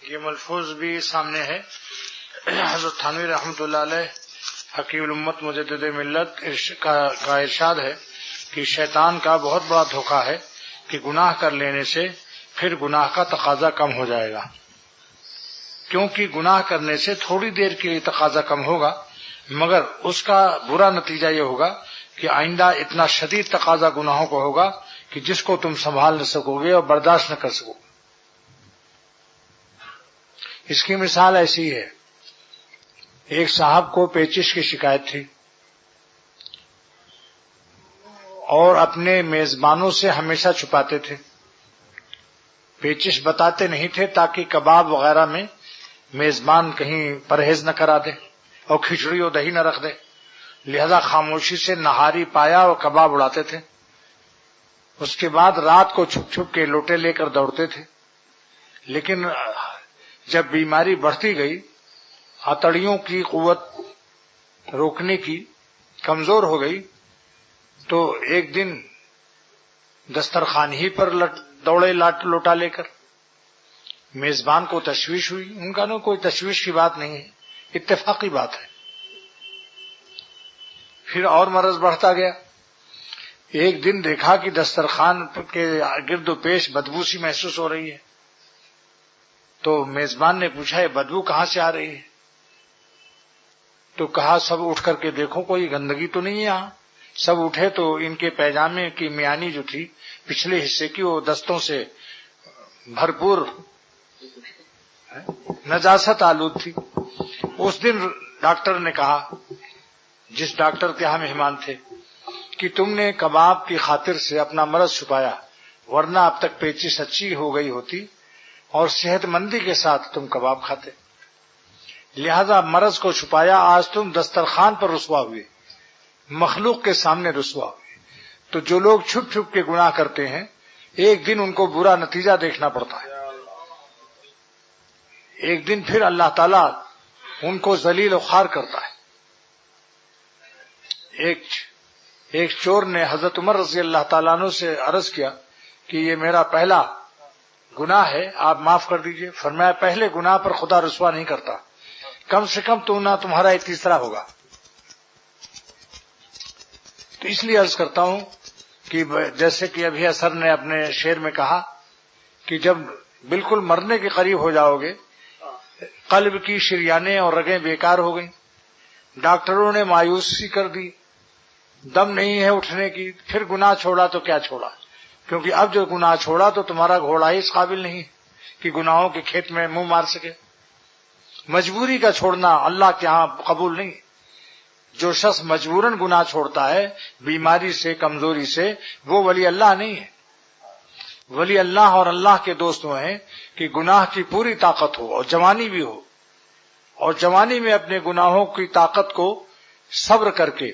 یہ ملفوظ بھی سامنے ہے. حضرت تھانوی رحمۃ اللہ علیہ حکیم الامت مجدد ملت کا ارشاد ہے کہ شیطان کا بہت بڑا دھوکہ ہے کہ گناہ کر لینے سے پھر گناہ کا تقاضا کم ہو جائے گا، کیونکہ گناہ کرنے سے تھوڑی دیر کے لیے تقاضا کم ہوگا، مگر اس کا برا نتیجہ یہ ہوگا کہ آئندہ اتنا شدید تقاضا گناہوں کو ہوگا کہ جس کو تم سنبھال نہ سکو گے اور برداشت نہ کر سکو. اس کی مثال ایسی ہے، ایک صاحب کو پیچش کی شکایت تھی اور اپنے میزبانوں سے ہمیشہ چھپاتے تھے، پیچش بتاتے نہیں تھے تاکہ کباب وغیرہ میں میزبان کہیں پرہیز نہ کرا دے اور کھچڑی اور دہی نہ رکھ دے، لہذا خاموشی سے نہاری پایا اور کباب اڑاتے تھے. اس کے بعد رات کو چھپ چھپ کے لوٹے لے کر دوڑتے تھے، لیکن جب بیماری بڑھتی گئی، آتڑیوں کی قوت روکنے کی کمزور ہو گئی، تو ایک دن دسترخوان ہی پر دوڑے لوٹا لے کر. میزبان کو تشویش ہوئی، ان کا کوئی تشویش کی بات نہیں ہے، اتفاقی بات ہے. پھر اور مرض بڑھتا گیا. ایک دن دیکھا کہ دسترخوان کے گرد و پیش بدبو سی محسوس ہو رہی ہے، تو میزبان نے پوچھا یہ بدبو کہاں سے آ رہی ہے؟ تو کہا سب اٹھ کر کے دیکھو کوئی گندگی تو نہیں ہے یہاں. سب اٹھے تو ان کے پیجامے کی میانی جو تھی پچھلے حصے کی، وہ دستوں سے بھرپور نجاست آلود تھی. اس دن ڈاکٹر نے کہا، جس ڈاکٹر کے یہاں مہمان تھے، کہ تم نے کباب کی خاطر سے اپنا مرض چھپایا، ورنہ اب تک پیچش اچھی ہو گئی ہوتی اور صحت مندی کے ساتھ تم کباب کھاتے. لہذا مرض کو چھپایا، آج تم دسترخوان پر رسوا ہوئے، مخلوق کے سامنے رسوا ہوئے. تو جو لوگ چھپ چھپ کے گناہ کرتے ہیں، ایک دن ان کو برا نتیجہ دیکھنا پڑتا ہے. ایک دن پھر اللہ تعالیٰ ان کو ذلیل و خوار کرتا ہے. ایک چور نے حضرت عمر رضی اللہ تعالیٰ عنہ سے عرض کیا کہ یہ میرا پہلا گناہ ہے، آپ معاف کر دیجئے. فرمایا پہلے گناہ پر خدا رسوا نہیں کرتا، کم سے کم تو نہ تمہارا یہ تیسرا ہوگا. تو اس لیے عرض کرتا ہوں کہ جیسے کہ ابھی اثر نے اپنے شعر میں کہا کہ جب بالکل مرنے کے قریب ہو جاؤ گے، قلب کی شریانیں اور رگیں بیکار ہو گئیں، ڈاکٹروں نے مایوسی کر دی، دم نہیں ہے اٹھنے کی، پھر گناہ چھوڑا تو کیا چھوڑا، کیونکہ اب جو گناہ چھوڑا تو تمہارا گھوڑا ہی اس قابل نہیں کہ گناہوں کے کھیت میں منہ مار سکے. مجبوری کا چھوڑنا اللہ کے ہاں قبول نہیں. جو شخص مجبوراً گناہ چھوڑتا ہے بیماری سے، کمزوری سے، وہ ولی اللہ نہیں ہے. ولی اللہ اور اللہ کے دوست وہ ہیں کہ گناہ کی پوری طاقت ہو اور جوانی بھی ہو، اور جوانی میں اپنے گناہوں کی طاقت کو صبر کر کے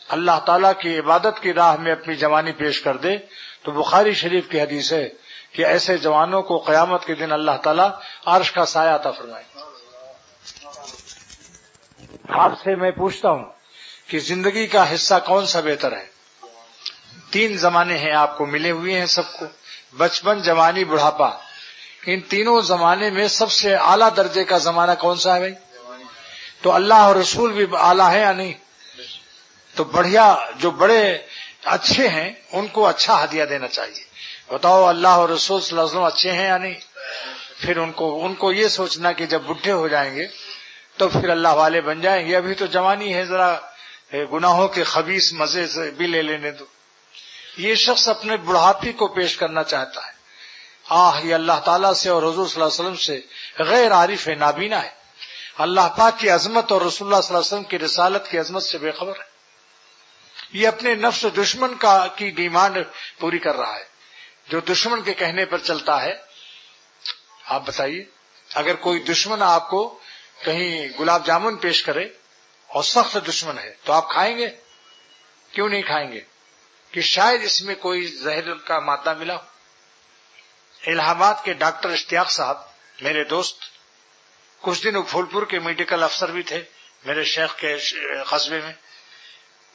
اللہ تعالیٰ کی عبادت کی راہ میں اپنی جوانی پیش کر دے. تو بخاری شریف کی حدیث ہے کہ ایسے جوانوں کو قیامت کے دن اللہ تعالیٰ عرش کا سایہ عطا فرمائے. آپ سے میں پوچھتا ہوں کہ زندگی کا حصہ کون سا بہتر ہے؟ 3 زمانے ہیں آپ کو ملے ہوئے ہیں سب کو، بچپن، جوانی، بڑھاپا. ان تینوں زمانے میں سب سے اعلیٰ درجے کا زمانہ کون سا ہے بھائی؟ تو اللہ اور رسول بھی اعلیٰ ہے یا نہیں؟ تو بڑھیا جو بڑے اچھے ہیں ان کو اچھا ہدیہ دینا چاہیے. بتاؤ اللہ اور رسول صلی اللہ علیہ وسلم اچھے ہیں یا نہیں؟ پھر ان کو یہ سوچنا کہ جب بڈھے ہو جائیں گے تو پھر اللہ والے بن جائیں گے، ابھی تو جوانی ہے، ذرا گناہوں کے خبیث مزے سے بھی لے لینے دو. یہ شخص اپنے بڑھاپی کو پیش کرنا چاہتا ہے. یہ اللہ تعالیٰ سے اور حضور صلی اللہ علیہ وسلم سے غیر عارف ہے، نابینا ہے. اللہ پاک کی عظمت اور رسول اللہ صلی اللہ علیہ وسلم کی رسالت کی عظمت سے بے خبر ہے. یہ اپنے نفس دشمن کی ڈیمانڈ پوری کر رہا ہے، جو دشمن کے کہنے پر چلتا ہے. آپ بتائیے، اگر کوئی دشمن آپ کو کہیں گلاب جامن پیش کرے اور سخت دشمن ہے تو آپ کھائیں گے؟ کیوں نہیں کھائیں گے؟ کہ شاید اس میں کوئی زہر کا مادہ ملا ہو. الہ آباد کے ڈاکٹر اشتیاق صاحب میرے دوست، کچھ دن پھولپور کے میڈیکل افسر بھی تھے میرے شیخ کے قصبے میں.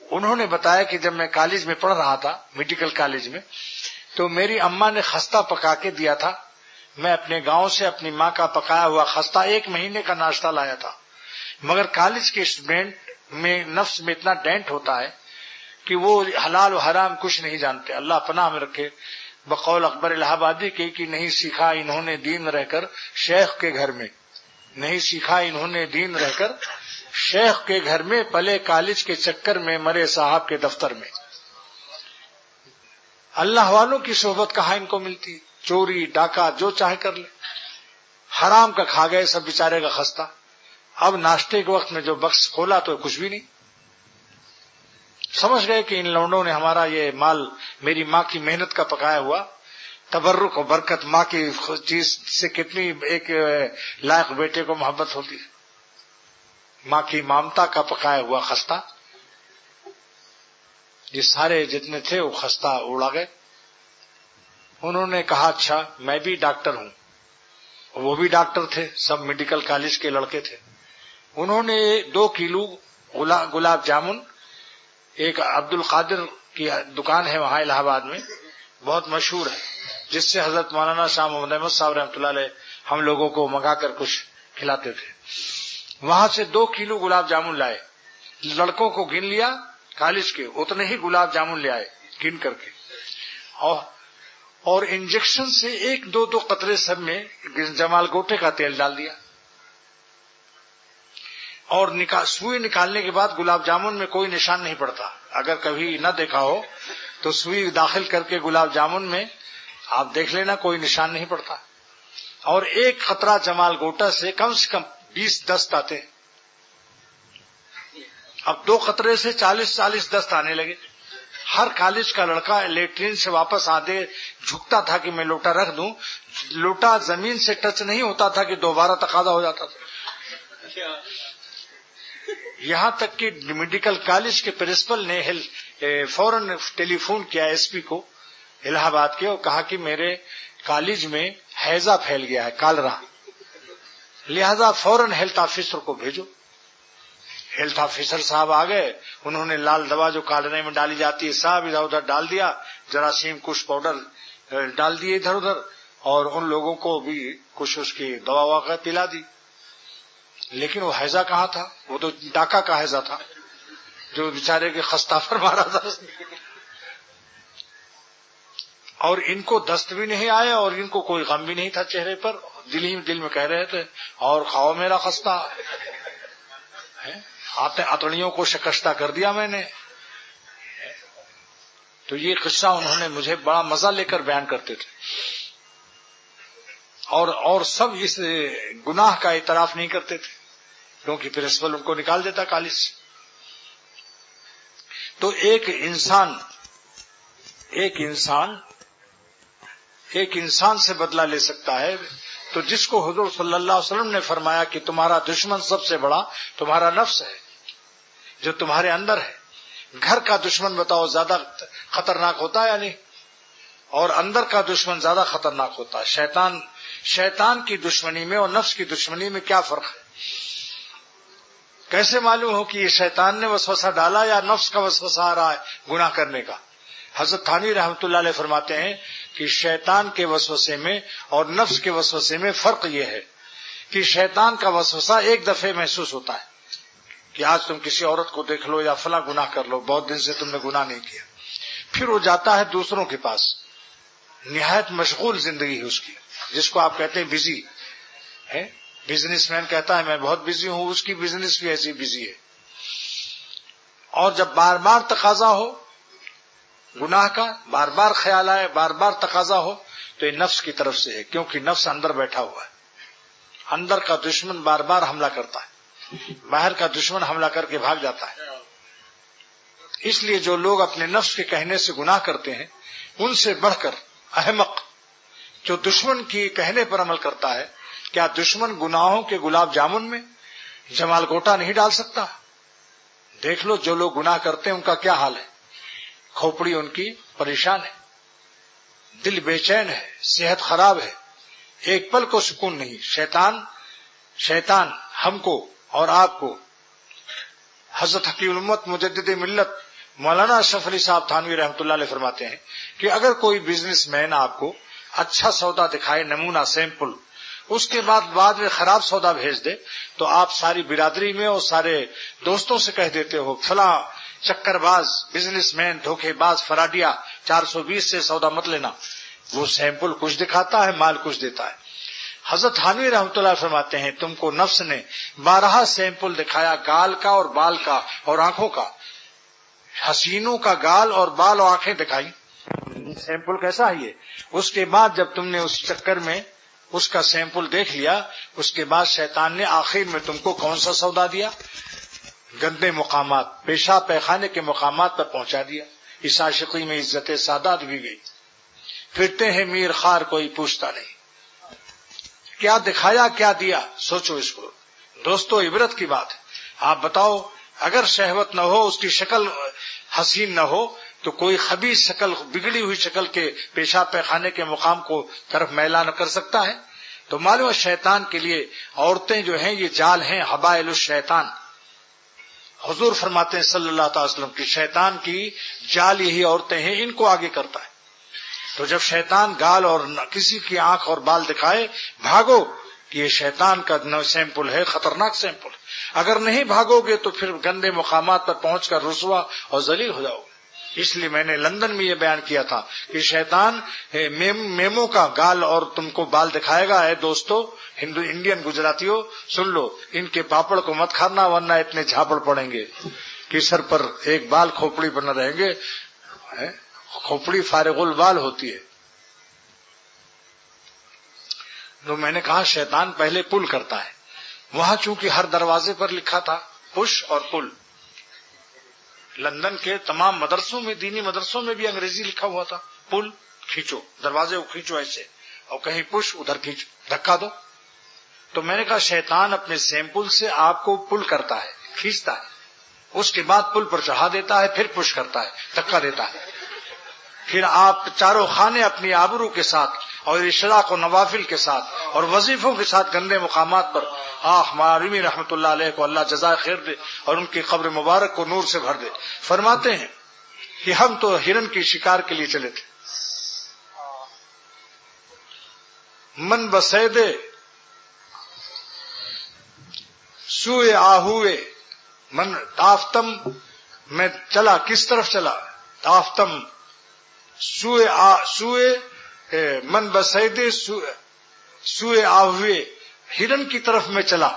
انہوں نے بتایا کہ جب میں کالج میں پڑھ رہا تھا، میڈیکل کالج میں، تو میری اماں نے خستہ پکا کے دیا تھا میں اپنے گاؤں سے اپنی ماں کا پکایا ہوا خستہ 1 مہینے کا ناشتہ لایا تھا، مگر کالج کے اسٹوڈینٹ میں نفس میں اتنا ڈینٹ ہوتا ہے کہ وہ حلال و حرام کچھ نہیں جانتے. اللہ پناہ میں رکھے. بقول اکبر الہ آبادی کے کہ نہیں سیکھا انہوں نے دین رہ کر شیخ کے گھر میں، نہیں سیکھا انہوں نے دین رہ کر شیخ کے گھر میں، پلے کالج کے چکر میں، مرے صاحب کے دفتر میں. اللہ والوں کی صحبت کہاں ان کو ملتی؟ چوری ڈاکہ جو چاہے کر لے. حرام کا کھا گئے سب بیچارے کا خستہ. اب ناشتے کے وقت میں جو بکس کھولا تو کچھ بھی نہیں. سمجھ گئے کہ ان لونڈوں نے ہمارا یہ مال میری ماں کی محنت کا پکایا ہوا، تبرک و برکت ماں کی چیز سے کتنی ایک لائق بیٹے کو محبت ہوتی ہے. ماں کی مامتا کا پکایا ہوا خستہ، یہ سارے جتنے تھے وہ خستہ اڑا گئے. انہوں نے کہا اچھا میں بھی ڈاکٹر ہوں. وہ بھی ڈاکٹر تھے، سب میڈیکل کالج کے لڑکے تھے. انہوں نے 2 کلو گلاب جامن، ایک عبد القادر کی دکان ہے وہاں الہ آباد میں بہت مشہور ہے، جس سے حضرت مولانا شاہ محمد احمد صاحب رحمۃ اللہ علیہ ہم لوگوں کو منگا کر کچھ کھلاتے تھے. وہاں سے 2 کلو گلاب جامن لائے. لڑکوں کو گن لیا کالج کے، اتنے ہی گلاب جامن لے آئے گن کر کے، اور انجیکشن سے 1-2 قطرے سب میں جمال گوٹے کا تیل ڈال دیا. اور سوئی نکالنے کے بعد گلاب جامن میں کوئی نشان نہیں پڑتا. اگر کبھی نہ دیکھا ہو تو سوئی داخل کر کے گلاب جامن میں آپ دیکھ لینا، کوئی نشان نہیں پڑتا. اور 1 قطرہ جمال گوٹا سے کم 20 دست آتے. اب 2 قطرے سے 40 دست آنے لگے. ہر کالج کا لڑکا لیٹرین سے واپس آتے جھکتا تھا کہ میں لوٹا رکھ دوں. لوٹا زمین سے ٹچ نہیں ہوتا تھا کہ دوبارہ تقاضا ہو جاتا تھا. یہاں تک کہ میڈیکل کالج کے پرنسپل نے فوراً ٹیلی فون کیا ایس پی کو الہ آباد کے، اور کہا کہ میرے کالج میں ہیضہ پھیل گیا ہے، کالرا، لہذا فوراً ہیلتھ آفیسر کو بھیجو. ہیلتھ آفیسر صاحب آ گئے. انہوں نے لال دوا جو کالرے میں ڈالی جاتی ہے صاحب ادھر ادھر ڈال دیا، جراثیم کش پاؤڈر ڈال دیے ادھر ادھر، اور ان لوگوں کو بھی کچھ اس کی دوا وغیرہ پلا دی. لیکن وہ ہیضہ کہاں تھا؟ وہ تو ڈاکہ کا ہیضہ تھا جو بیچارے کے خستہ پر مارا تھا. اور ان کو دست بھی نہیں آئے اور ان کو کوئی غم بھی نہیں تھا چہرے پر. دل ہی دل میں کہہ رہے تھے اور کھاؤ میرا خستہ. اتڑیوں کو شکستہ کر دیا میں نے. تو یہ قصہ انہوں نے مجھے بڑا مزہ لے کر بیان کرتے تھے. اور سب اس گناہ کا اعتراف نہیں کرتے تھے کیونکہ پرنسپل ان کو نکال دیتا کالج سے. تو ایک انسان سے بدلہ لے سکتا ہے تو جس کو حضور صلی اللہ علیہ وسلم نے فرمایا کہ تمہارا دشمن سب سے بڑا تمہارا نفس ہے جو تمہارے اندر ہے. گھر کا دشمن بتاؤ زیادہ خطرناک ہوتا ہے یا نہیں؟ اور اندر کا دشمن زیادہ خطرناک ہوتا ہے. شیطان کی دشمنی میں اور نفس کی دشمنی میں کیا فرق ہے؟ کیسے معلوم ہو کہ یہ شیطان نے وسوسہ ڈالا یا نفس کا وسوسہ آ رہا ہے گناہ کرنے کا؟ حضرت تھانوی رحمۃ اللہ علیہ فرماتے ہیں کہ شیطان کے وسوسے میں اور نفس کے وسوسے میں فرق یہ ہے کہ شیطان کا وسوسہ ایک دفعہ محسوس ہوتا ہے کہ آج تم کسی عورت کو دیکھ لو یا فلاں گناہ کر لو، بہت دن سے تم نے گناہ نہیں کیا. پھر وہ جاتا ہے دوسروں کے پاس، نہایت مشغول زندگی ہے اس کی، جس کو آپ کہتے ہیں بزی ہے. بزنس مین کہتا ہے میں بہت بزی ہوں، اس کی بزنس بھی ایسی بزی ہے. اور جب بار بار تقاضا ہو گناہ کا، بار بار خیال آئے، بار بار تقاضا ہو، تو یہ نفس کی طرف سے ہے کیونکہ نفس اندر بیٹھا ہوا ہے. اندر کا دشمن بار بار حملہ کرتا ہے، باہر کا دشمن حملہ کر کے بھاگ جاتا ہے. اس لیے جو لوگ اپنے نفس کے کہنے سے گناہ کرتے ہیں ان سے بڑھ کر احمق جو دشمن کی کہنے پر عمل کرتا ہے. کیا دشمن گناہوں کے گلاب جامن میں جمال گوٹا نہیں ڈال سکتا؟ دیکھ لو جو لوگ گناہ کرتے ہیں ان کا کیا حال ہے. کھوپڑی ان کی پریشان ہے، دل بے چین ہے، صحت خراب ہے، ایک پل کو سکون نہیں. شیطان ہم کو اور آپ کو، حضرت حکیم الامت مجدد ملت مولانا اشرف علی صاحب تھانوی رحمۃ اللہ علیہ فرماتے ہیں کہ اگر کوئی بزنس مین آپ کو اچھا سودا دکھائے، نمونہ سیمپل، اس کے بعد میں خراب سودا بھیج دے تو آپ ساری برادری میں اور سارے دوستوں سے کہہ دیتے ہو فلاں چکر باز، بزنس مین، دھوکے باز، فراڈیا 420 سے سودا مت لینا، وہ سیمپل کچھ دکھاتا ہے، مال کچھ دیتا ہے۔ حضرت تھانوی رحمۃ اللہ فرماتے ہیں تم کو نفس نے 12 سیمپل دکھایا، گال کا اور بال کا اور آنکھوں کا، حسینوں کا گال اور بال اور آنکھیں دکھائی، سیمپل کیسا ہے یہ؟ اس کے بعد جب تم نے اس چکر میں اس کا سیمپل دیکھ لیا، اس کے بعد شیطان نے آخر میں تم کو کون سا سودا دیا؟ گندے مقامات، پیشاب پیخانے کے مقامات پر پہنچا دیا۔ اس عاشقی میں عزت سادات بھی گئی، پھرتے ہیں میر خار کوئی پوچھتا نہیں، کیا دکھایا کیا دیا، سوچو اس کو دوستو، عبرت کی بات ہے۔ آپ بتاؤ اگر شہوت نہ ہو، اس کی شکل حسین نہ ہو تو کوئی خبیث شکل، بگڑی ہوئی شکل کے پیشاب پیخانے کے مقام کو طرف میلہ نہ کر سکتا ہے؟ تو معلوم ہے شیطان کے لیے عورتیں جو ہیں یہ جال ہیں، حبائل الشیطان۔ حضور فرماتے ہیں صلی اللہ تعالی وسلم کی شیطان کی جال یہی عورتیں ہیں، ان کو آگے کرتا ہے۔ تو جب شیطان گال اور کسی کی آنکھ اور بال دکھائے، بھاگو کہ یہ شیطان کا سیمپل ہے، خطرناک سیمپل ہے۔ اگر نہیں بھاگو گے تو پھر گندے مقامات پر پہنچ کر رسوا اور ذلیل ہو جاؤ گے۔ اس لیے میں نے لندن میں یہ بیان کیا تھا کہ شیطان میمو کا گال اور تم کو بال دکھائے گا۔ اے دوستو، انڈین گجراتیوں سن لو، ان کے پاپڑ کو مت کھانا ورنہ اتنے جھاپڑ پڑیں گے کہ سر پر ایک بال کھوپڑی پر نہ رہیں گے۔ کھوپڑی فارغ البال ہوتی ہے۔ تو میں نے کہا شیطان پہلے پل کرتا ہے، وہاں چونکہ ہر دروازے پر لکھا تھا پش اور پل، لندن کے تمام مدرسوں میں، دینی مدرسوں میں بھی انگریزی لکھا ہوا تھا، پل کھینچو، دروازے کو کھینچو ایسے، اور کہیں پش ادھر کھینچو، دھکا دو۔ تو میں نے کہا شیطان اپنے سیمپل سے آپ کو پل کرتا ہے، کھینچتا ہے، اس کے بعد پل پر چڑھا دیتا ہے، پھر پش کرتا ہے، دھکا دیتا ہے، پھر آپ چاروں خانے اپنی آبرو کے ساتھ اور اشراق و نوافل کے ساتھ اور وظیفوں کے ساتھ گندے مقامات پر۔ مارمی رحمت اللہ علیہ کو اللہ جزائے خیر دے اور ان کی قبر مبارک کو نور سے بھر دے، فرماتے ہیں کہ ہم تو ہرن کی شکار کے لیے چلے تھے، من بسیدے سوئے آہوئے، من تافتم، میں چلا، کس طرف چلا؟ تافتم سوئے من بسیدے سوئے آہوئے، ہرن کی طرف میں چلا،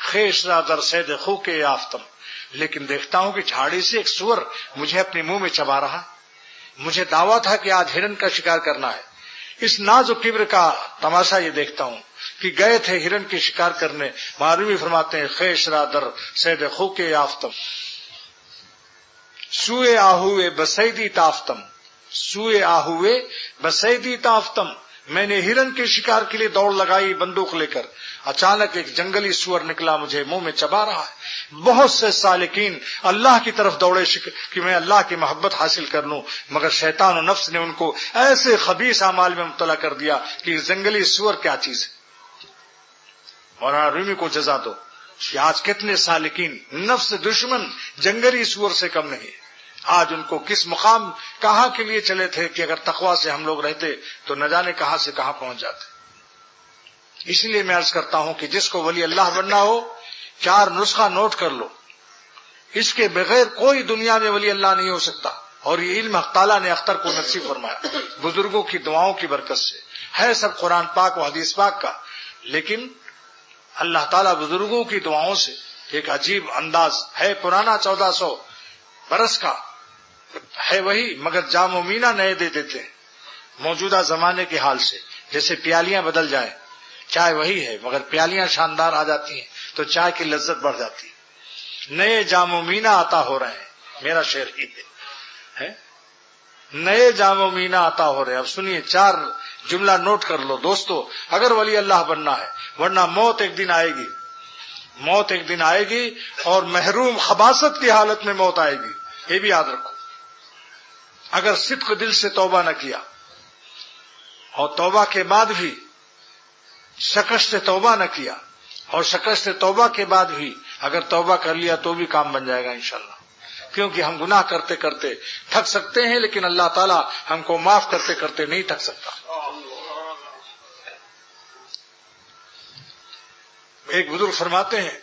خیش را در سید خو کے یافتم، لیکن دیکھتا ہوں کہ جھاڑی سے ایک سور مجھے اپنے منہ میں چبا رہا۔ مجھے دعویٰ تھا کہ آج ہرن کا شکار کرنا ہے، اس ناز و کبر کا تماشا یہ دیکھتا ہوں کہ گئے تھے ہرن کی شکار کرنے۔ معروی فرماتے ہیں خیش را در سید خو کے یافتم، سوئے آہوئے بسیدی تافتم، سوئے آہوئے بسیدی تافتم، میں نے ہرن کے شکار کے لیے دوڑ لگائی بندوق لے کر، اچانک ایک جنگلی سور نکلا، مجھے منہ میں چبا رہا ہے۔ بہت سے سالکین اللہ کی طرف دوڑے کہ میں اللہ کی محبت حاصل کر لوں، مگر شیطان و نفس نے ان کو ایسے خبیث اعمال میں مبتلا کر دیا کہ جنگلی سور کیا چیز ہے۔ مولانا رومی کو جزا دو کہ آج کتنے سالکین نفس دشمن جنگلی سور سے کم نہیں، آج ان کو کس مقام کہاں کے لیے چلے تھے کہ اگر تقویٰ سے ہم لوگ رہتے تو نہ جانے کہاں سے کہاں پہنچ جاتے۔ اس لیے میں عرض کرتا ہوں کہ جس کو ولی اللہ بننا ہو 4 نسخہ نوٹ کر لو، اس کے بغیر کوئی دنیا میں ولی اللہ نہیں ہو سکتا، اور یہ علم حق تعالیٰ نے اختر کو نصیب فرمایا بزرگوں کی دعاؤں کی برکت سے، ہے سب قرآن پاک و حدیث پاک کا، لیکن اللہ تعالیٰ بزرگوں کی دعاؤں سے ایک عجیب انداز ہے، پرانا 1400 برس کا ہے وہی، مگر جام و مینا نئے دے دیتے ہیں موجودہ زمانے کے حال سے، جیسے پیالیاں بدل جائیں، چائے وہی ہے مگر پیالیاں شاندار آ جاتی ہیں تو چائے کی لذت بڑھ جاتی ہے۔ نئے جام و مینا عطا ہو رہے ہیں، میرا شعر ہی ہے، نئے جام و مینا عطا ہو رہے ہیں۔ اب سنیے 4 جملہ نوٹ کر لو دوستو، اگر ولی اللہ بننا ہے، ورنہ موت ایک دن آئے گی، موت ایک دن آئے گی اور محروم خباثت کی حالت میں موت آئے گی، یہ بھی یاد رکھو۔ اگر صدق دل سے توبہ نہ کیا اور توبہ کے بعد بھی شکست توبہ نہ کیا، اور شکست توبہ کے بعد بھی اگر توبہ کر لیا تو بھی کام بن جائے گا انشاءاللہ، کیونکہ ہم گناہ کرتے کرتے تھک سکتے ہیں لیکن اللہ تعالیٰ ہم کو معاف کرتے کرتے نہیں تھک سکتا۔ ایک بزرگ فرماتے ہیں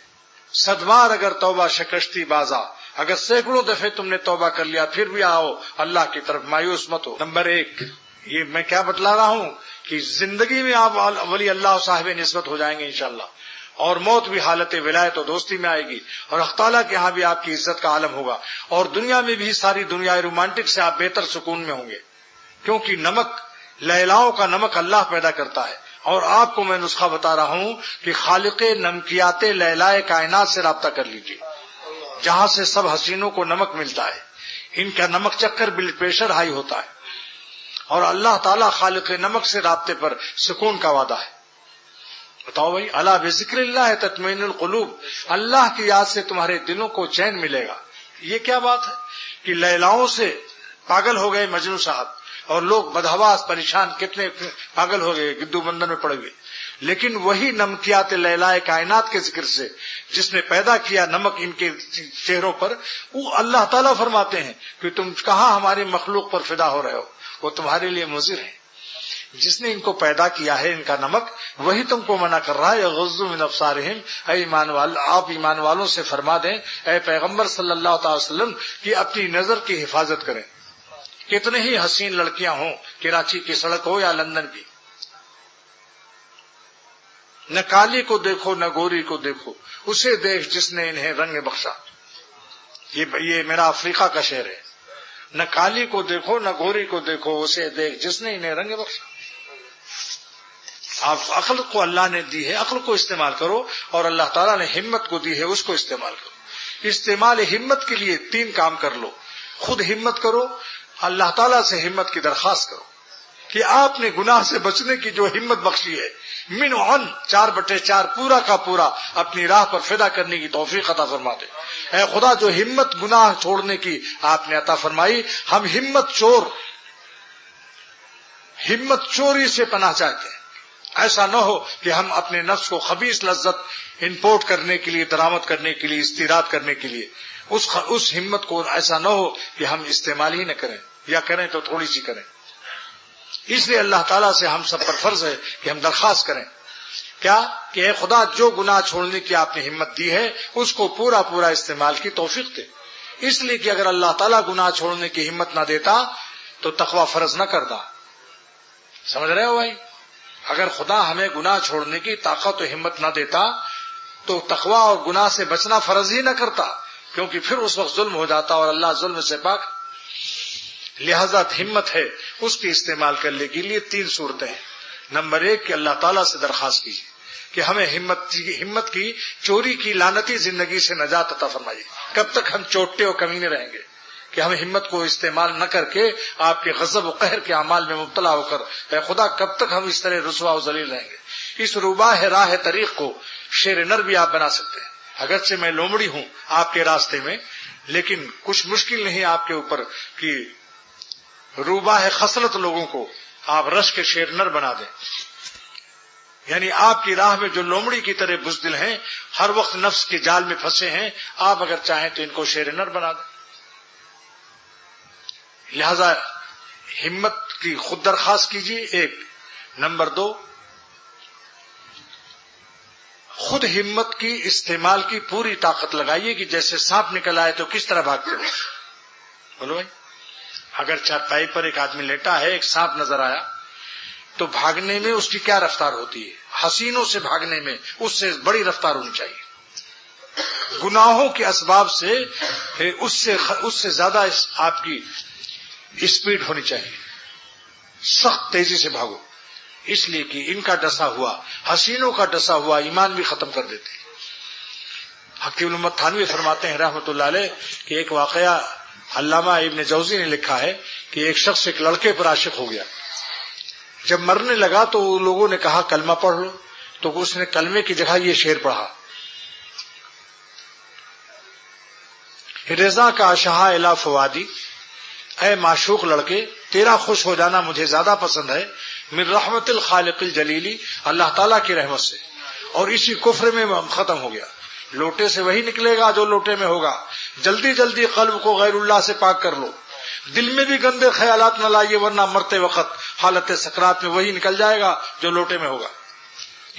100 بار اگر توبہ شکشتی بازا، اگر سینکڑوں دفعے تم نے توبہ کر لیا پھر بھی آؤ اللہ کی طرف، مایوس مت ہو۔ نمبر 1 یہ میں کیا بتلا رہا ہوں کہ زندگی میں آپ ولی اللہ صاحب نسبت ہو جائیں گے انشاءاللہ، اور موت بھی حالت ولایت و دوستی میں آئے گی، اور اللہ تعالیٰ کے ہاں بھی آپ کی عزت کا عالم ہوگا، اور دنیا میں بھی ساری دنیا رومانٹک سے آپ بہتر سکون میں ہوں گے، کیونکہ نمک لیلاؤں کا نمک اللہ پیدا کرتا ہے۔ اور آپ کو میں نسخہ بتا رہا ہوں کہ خالق نمکیات لیلائے کائنات سے رابطہ کر لیجیے، جہاں سے سب حسینوں کو نمک ملتا ہے، ان کا نمک چکر بلڈ پریشر ہائی ہوتا ہے، اور اللہ تعالیٰ خالق نمک سے رابطے پر سکون کا وعدہ ہے۔ بتاؤ بھائی، الا بذکر اللہ تطمئن القلوب، اللہ کی یاد سے تمہارے دلوں کو چین ملے گا۔ یہ کیا بات ہے کہ لیلاؤں سے پاگل ہو گئے مجنوں صاحب، اور لوگ بدحواس پریشان کتنے پاگل ہو گئے، گدو بندن میں پڑ گئے، لیکن وہی نمکیات لیلائے کائنات کے ذکر سے جس نے پیدا کیا نمک ان کے چہروں پر، وہ اللہ تعالیٰ فرماتے ہیں کہ تم کہاں ہماری مخلوق پر فدا ہو رہے ہو، وہ تمہارے لیے مضر ہے۔ جس نے ان کو پیدا کیا ہے ان کا نمک، وہی تم کو منع کر رہا ہے یغضوا من ابصارہم، اے ایمان والو، آپ ایمان والوں سے فرما دیں اے پیغمبر صلی اللہ تعالی وسلم کہ اپنی نظر کی حفاظت کریں۔ کتنے ہی حسین لڑکیاں ہوں، کراچی کی سڑک ہو یا لندن کی، نہ کالی کو دیکھو نہ گوری کو دیکھو، اسے دیکھ جس نے انہیں رنگ بخشا۔ یہ میرا افریقہ کا شعر ہے۔ نہ کالی کو دیکھو نہ گوری کو دیکھو، اسے دیکھ جس نے انہیں رنگ بخشا۔ آپ عقل کو اللہ نے دی ہے، عقل کو استعمال کرو، اور اللہ تعالیٰ نے ہمت کو دی ہے، اس کو استعمال کرو۔ استعمال ہمت کے لیے 3 کام کر لو۔ خود ہمت کرو، اللہ تعالیٰ سے ہمت کی درخواست کرو کہ آپ نے گناہ سے بچنے کی جو ہمت بخشی ہے، من عن 4/4 پورا کا پورا اپنی راہ پر فدا کرنے کی توفیق عطا فرما دے۔ اے خدا، جو ہمت گناہ چھوڑنے کی آپ نے عطا فرمائی، ہم ہمت چوری سے پناہ چاہتے ہیں۔ ایسا نہ ہو کہ ہم اپنے نفس کو خبیث لذت امپورٹ کرنے کے لیے، درآمد کرنے کے لیے، استیراد کرنے کے لیے، اس ہمت کو ایسا نہ ہو کہ ہم استعمال ہی نہ کریں، یا کریں تو تھوڑی سی کریں۔ اس لیے اللہ تعالیٰ سے ہم سب پر فرض ہے کہ ہم درخواست کریں کیا کہ اے خدا، جو گناہ چھوڑنے کی آپ نے ہمت دی ہے اس کو پورا پورا استعمال کی توفیق دے۔ اس لیے کہ اگر اللہ تعالیٰ گناہ چھوڑنے کی ہمت نہ دیتا تو تقوی فرض نہ کرتا۔ سمجھ رہے ہو بھائی؟ اگر خدا ہمیں گناہ چھوڑنے کی طاقت و ہمت نہ دیتا تو تقوی اور گناہ سے بچنا فرض ہی نہ کرتا، کیونکہ پھر اس وقت ظلم ہو جاتا، اور اللہ ظلم سے پاک۔ لہذا ہمت ہے اس کے استعمال کرنے کے لیے 3 صورتیں ہیں۔ نمبر 1 کہ اللہ تعالیٰ سے درخواست کیجیے کہ ہمیں ہمت کی چوری کی لعنتی زندگی سے نجات عطا فرمائیے۔ کب تک ہم چوٹے اور کمینے رہیں گے کہ ہم ہمت کو استعمال نہ کر کے آپ کے غضب و قہر کے اعمال میں مبتلا ہو کر، اے خدا کب تک ہم اس طرح رسوا و ذلیل رہیں گے؟ اس رباہ راہ طریق کو شیر نر بھی آپ بنا سکتے ہیں۔ اگرچہ میں لومڑی ہوں آپ کے راستے میں، لیکن کچھ مشکل نہیں آپ کے اوپر کہ روباہ خصلت لوگوں کو آپ رش کے شیر نر بنا دیں۔ یعنی آپ کی راہ میں جو لومڑی کی طرح بزدل ہیں، ہر وقت نفس کے جال میں پھنسے ہیں، آپ اگر چاہیں تو ان کو شیر نر بنا دیں۔ لہذا ہمت کی خود درخواست کیجیے 1۔ نمبر 2، خود ہمت کی استعمال کی پوری طاقت لگائیے کہ جیسے سانپ نکل آئے تو کس طرح بھاگتے ہو۔ بولو بھائی، اگر چارپائی پر ایک آدمی لیٹا ہے، ایک سانپ نظر آیا تو بھاگنے میں اس کی کیا رفتار ہوتی ہے؟ حسینوں سے بھاگنے میں اس سے بڑی رفتار ہونی چاہیے۔ گناہوں کے اسباب سے اس سے زیادہ آپ کی اسپیڈ ہونی چاہیے، سخت تیزی سے بھاگو، اس لیے کہ ان کا ڈسا ہوا، حسینوں کا ڈسا ہوا ایمان بھی ختم کر دیتے ہیں۔ حکیم الامت تھانوی فرماتے ہیں رحمۃ اللہ علیہ کہ ایک واقعہ علامہ ابن جوزی نے لکھا ہے کہ ایک شخص ایک لڑکے پر عاشق ہو گیا۔ جب مرنے لگا تو لوگوں نے کہا کلمہ پڑھ لو، تو اس نے کلمے کی جگہ یہ شعر پڑھا، رضا کا شہا الا فوادی، اے معشوق لڑکے تیرا خوش ہو جانا مجھے زیادہ پسند ہے، من رحمت الخالق الجلیلی، اللہ تعالیٰ کی رحمت سے۔ اور اسی کفر میں ختم ہو گیا۔ لوٹے سے وہی نکلے گا جو لوٹے میں ہوگا۔ جلدی جلدی قلب کو غیر اللہ سے پاک کر لو، دل میں بھی گندے خیالات نہ لائیے، ورنہ مرتے وقت حالت سکرات میں وہی نکل جائے گا جو لوٹے میں ہوگا۔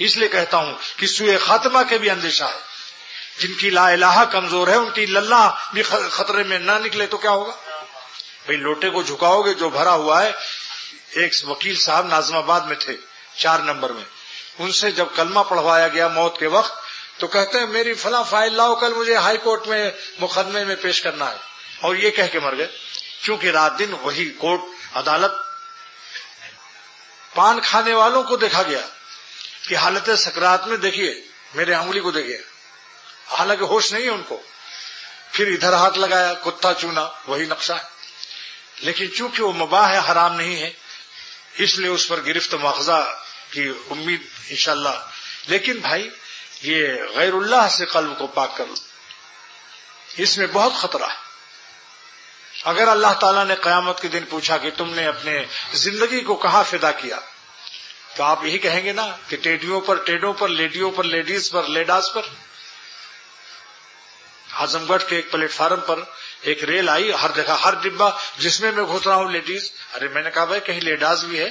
اس لیے کہتا ہوں کہ سوء خاتمہ کے بھی اندیشہ ہے. جن کی لا الہ کمزور ہے ان کی للہ بھی خطرے میں نہ نکلے تو کیا ہوگا؟ بھئی لوٹے کو جھکاؤ گے جو بھرا ہوا ہے. ایک وکیل صاحب ناظم آباد میں تھے 4 نمبر میں، ان سے جب کلمہ پڑھوایا گیا موت کے وقت تو کہتے ہیں میری فلاں فائل لاؤ، کل مجھے ہائی کورٹ میں مقدمے میں پیش کرنا ہے، اور یہ کہہ کے مر گئے. چونکہ رات دن وہی کورٹ عدالت. پان کھانے والوں کو دیکھا گیا کہ حالت سکرات میں دیکھیے میرے انگلی کو دیکھیے، حالانکہ ہوش نہیں ہے ان کو. پھر ادھر ہاتھ لگایا، کتا چونا، وہی نقشہ ہے. لیکن چونکہ وہ مباح ہے، حرام نہیں ہے، اس لیے اس پر گرفت مواخذہ کی امید انشاءاللہ. لیکن بھائی یہ غیر اللہ سے قلب کو پاک کر لو، اس میں بہت خطرہ ہے. اگر اللہ تعالیٰ نے قیامت کے دن پوچھا کہ تم نے اپنے زندگی کو کہاں فدا کیا، تو آپ یہی کہیں گے نا کہ ٹیڈیوں پر ٹیڈوں پر، لیڈیوں پر لیڈیز پر، لیڈاز پر. اعظم گڑھ کے ایک پلیٹ فارم پر ایک ریل آئی، ہر جگہ ہر ڈبہ جس میں گھس رہا ہوں لیڈیز. ارے میں نے کہا بھائی کہیں لیڈاز بھی ہے؟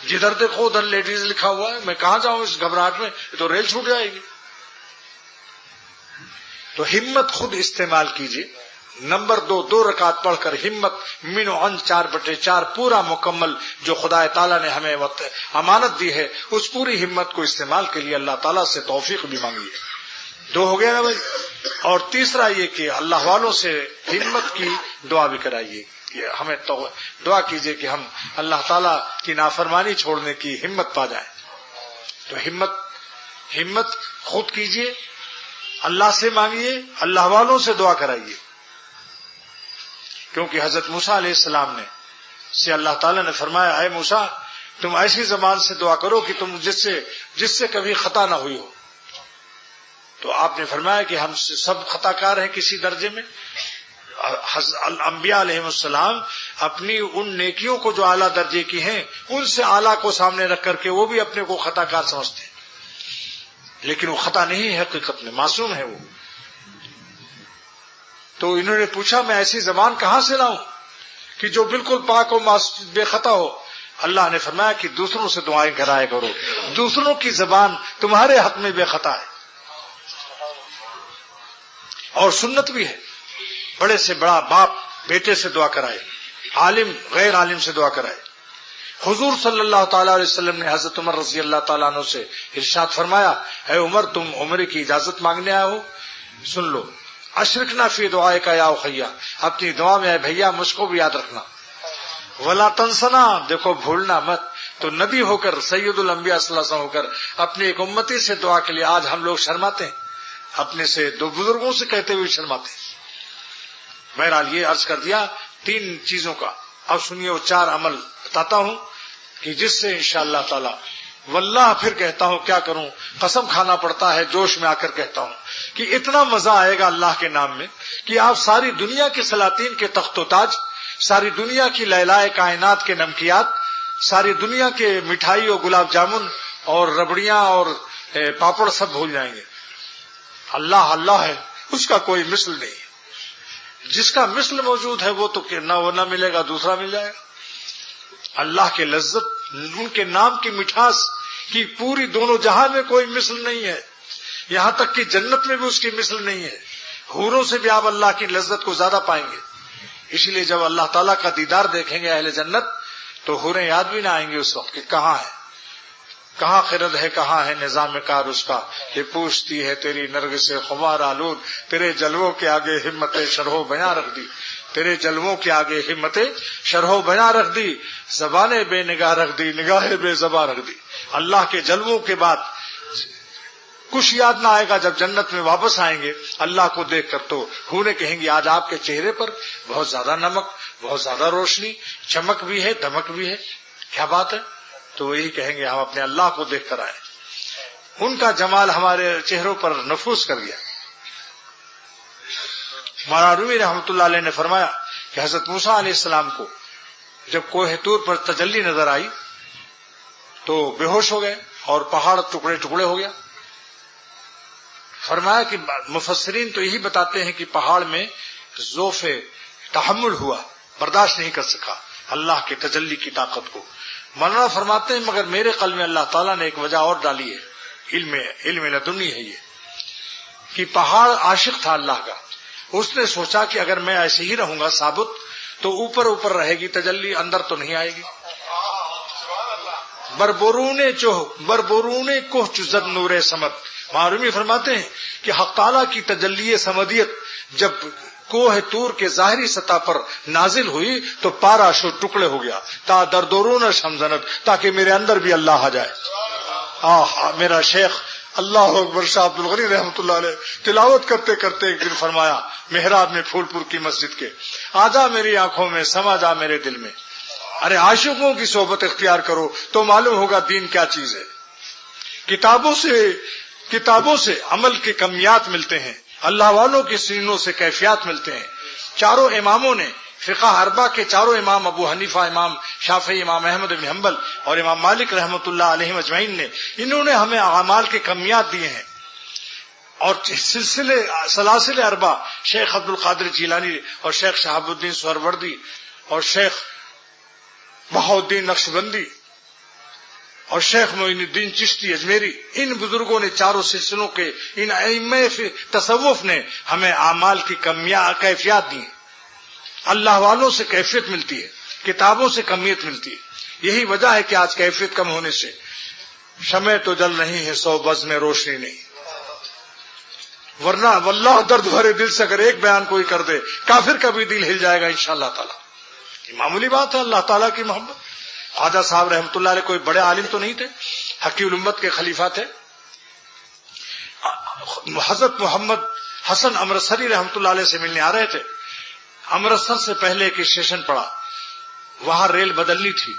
جدھر دیکھو ادھر لیڈیز لکھا ہوا ہے، میں کہاں جاؤں اس گھبراہٹ میں، تو ریل چھوٹ جائے گی. تو ہمت خود استعمال کیجیے. نمبر 2 رکعت پڑھ کر ہمت مینو ان 4/4 پورا مکمل جو خدا تعالیٰ نے ہمیں امانت دی ہے، اس پوری ہمت کو استعمال کے لیے اللہ تعالیٰ سے توفیق بھی مانگیے. 2 ہو گیا نا بھائی. اور تیسرا یہ کہ اللہ والوں سے ہمت کی دعا بھی کرائیے. ہمیں دعا کیجیے کہ ہم اللہ تعالیٰ کی نافرمانی چھوڑنے کی ہمت پا جائیں. تو ہمت خود کیجیے، اللہ سے مانگیے، اللہ والوں سے دعا کرائیے. کیونکہ حضرت موسیٰ علیہ السلام نے سے اللہ تعالیٰ نے فرمایا اے موسیٰ تم ایسی زبان سے دعا کرو کہ تم جس سے کبھی خطا نہ ہوئی ہو. تو آپ نے فرمایا کہ ہم سب خطا کار ہیں کسی درجے میں. انبیاء علیہ السلام اپنی ان نیکیوں کو جو اعلیٰ درجے کی ہیں ان سے اعلیٰ کو سامنے رکھ کر کے وہ بھی اپنے کو خطا کار سمجھتے ہیں، لیکن وہ خطا نہیں ہے، حقیقت میں معصوم ہے وہ. تو انہوں نے پوچھا میں ایسی زبان کہاں سے لاؤں کہ جو بالکل پاک و بے خطا ہو. اللہ نے فرمایا کہ دوسروں سے دعائیں کرایا کرو، دوسروں کی زبان تمہارے حق میں بے خطا ہے. اور سنت بھی ہے، بڑے سے بڑا باپ بیٹے سے دعا کرائے، عالم غیر عالم سے دعا کرائے. حضور صلی اللہ تعالی علیہ وسلم نے حضرت عمر رضی اللہ تعالیٰ عنہ سے ارشاد فرمایا اے عمر تم عمر کی اجازت مانگنے آئے ہو، سن لو. اشرکنا فی دعائے کا یا اخیا، اپنی دعا میں اے بھیا مجھ کو بھی یاد رکھنا. ولا تنسنا، دیکھو بھولنا مت. تو نبی ہو کر سید الانبیاء صلی اللہ علیہ وسلم ہو کر اپنے ایک امتی سے دعا کے لیے آج ہم لوگ شرماتے ہیں، اپنے سے 2 بزرگوں سے کہتے ہوئے شرماتے ہیں. بہرحال یہ عرض کر دیا 3 چیزوں کا. اب سنیے وہ 4 عمل بتاتا ہوں کہ جس سے انشاءاللہ تعالی واللہ پھر کہتا ہوں کیا کروں، قسم کھانا پڑتا ہے، جوش میں آ کر کہتا ہوں کہ اتنا مزہ آئے گا اللہ کے نام میں کہ آپ ساری دنیا کے سلاطین کے تخت و تاج، ساری دنیا کی لیلائے کائنات کے نمکیات، ساری دنیا کے مٹھائی اور گلاب جامن اور ربڑیاں اور پاپڑ سب بھول جائیں گے. اللہ اللہ ہے، اس کا کوئی مثل نہیں. جس کا مثل موجود ہے وہ تو نہ ملے گا، دوسرا مل جائے گا. اللہ کے لذت، ان کے نام کی مٹھاس کی پوری دونوں جہان میں کوئی مثل نہیں ہے. یہاں تک کہ جنت میں بھی اس کی مثل نہیں ہے. حوروں سے بھی آپ اللہ کی لذت کو زیادہ پائیں گے. اسی لیے جب اللہ تعالیٰ کا دیدار دیکھیں گے اہل جنت تو حوریں یاد بھی نہ آئیں گے اس وقت کہ کہاں ہے، کہاں خرد ہے، کہاں ہے نظام کار اس کا. یہ پوچھتی ہے تیری نرگس خمار آلود، تیرے جلووں کے آگے ہمت شرح بیاں رکھ دی، تیرے جلووں کے آگے ہمت شرح بیاں رکھ دی، زبان بے نگاہ رکھ دی، نگاہ بے زباں رکھ دی. اللہ کے جلووں کے بعد کچھ یاد نہ آئے گا. جب جنت میں واپس آئیں گے اللہ کو دیکھ کر تو حوریں کہیں گی آج آپ کے چہرے پر بہت زیادہ نمک، بہت زیادہ روشنی، چمک بھی ہے، دمک بھی ہے، کیا بات ہے. تو یہی کہیں گے ہم اپنے اللہ کو دیکھ کر آئے. ان کا جمال ہمارے چہروں پر نفوذ کر گیا. مولانا رومی رحمۃ اللہ علیہ نے فرمایا کہ حضرت موسیٰ علیہ السلام کو جب کوہ طور پر تجلی نظر آئی تو بے ہوش ہو گئے اور پہاڑ ٹکڑے ٹکڑے ہو گیا. فرمایا کہ مفسرین تو یہی بتاتے ہیں کہ پہاڑ میں ذوف تحمل ہوا، برداشت نہیں کر سکا اللہ کے تجلی کی طاقت کو. مولانا فرماتے ہیں مگر میرے قلب میں اللہ تعالیٰ نے ایک وجہ اور ڈالی ہے، علم لدنی ہے یہ، کہ پہاڑ عاشق تھا اللہ کا، اس نے سوچا کہ اگر میں ایسے ہی رہوں گا ثابت تو اوپر اوپر رہے گی تجلی، اندر تو نہیں آئے گی۔ بربرونے کوہ چزد نور سمد، معرومی فرماتے ہیں کہ حق تعالیٰ کی تجلی سمدیت جب کوہ طور کے ظاہری سطح پر نازل ہوئی تو پارا شو ٹکڑے ہو گیا، تا دردورون شمزنت، تاکہ میرے اندر بھی اللہ آ جائے۔ میرا شیخ اللہ اکبر شاہ عبد الغنی رحمۃ اللہ علیہ تلاوت کرتے کرتے ایک دن فرمایا محراب میں پھول پور کی مسجد کے، آجا میری آنکھوں میں سما جا میرے دل میں۔ ارے عاشقوں کی صحبت اختیار کرو تو معلوم ہوگا دین کیا چیز ہے۔ کتابوں سے عمل کے کمیات ملتے ہیں، اللہ والوں کے سینوں سے کیفیات ملتے ہیں۔ چاروں اماموں نے، فقہ اربع کے چاروں امام ابو حنیفہ، امام شافعی، امام احمد بن حنبل اور امام مالک رحمۃ اللہ علیہ اجمعین نے، انہوں نے ہمیں اعمال کے کمیات دیے ہیں۔ اور سلاسل اربع شیخ عبد القادر جیلانی اور شیخ شہاب الدین سہروردی اور شیخ بہاؤالدین نقشبندی اور شیخ معین الدین چشتی اجمیری، ان بزرگوں نے چاروں سلسلوں کے ان ائمہ تصوف نے ہمیں اعمال کی کیفیات دی ہیں۔ اللہ والوں سے کیفیت ملتی ہے، کتابوں سے کمیت ملتی ہے۔ یہی وجہ ہے کہ آج کیفیت کم ہونے سے شمع تو جل رہی ہے، 100 بز میں روشنی نہیں، ورنہ واللہ درد بھرے دل سے اگر ایک بیان کوئی کر دے کافر کا بھی دل ہل جائے گا انشاءاللہ تعالی۔ یہ معمولی بات ہے، اللہ تعالیٰ کی محبت۔ خواجہ صاحب رحمۃ اللہ علیہ کوئی بڑے عالم تو نہیں تھے، حقیق الامت کے خلیفہ تھے۔ حضرت محمد حسن امرتسری رحمۃ اللہ علیہ سے ملنے آ رہے تھے۔ امرتسر سے پہلے ایک اسٹیشن پڑا، وہاں ریل بدلنی تھی،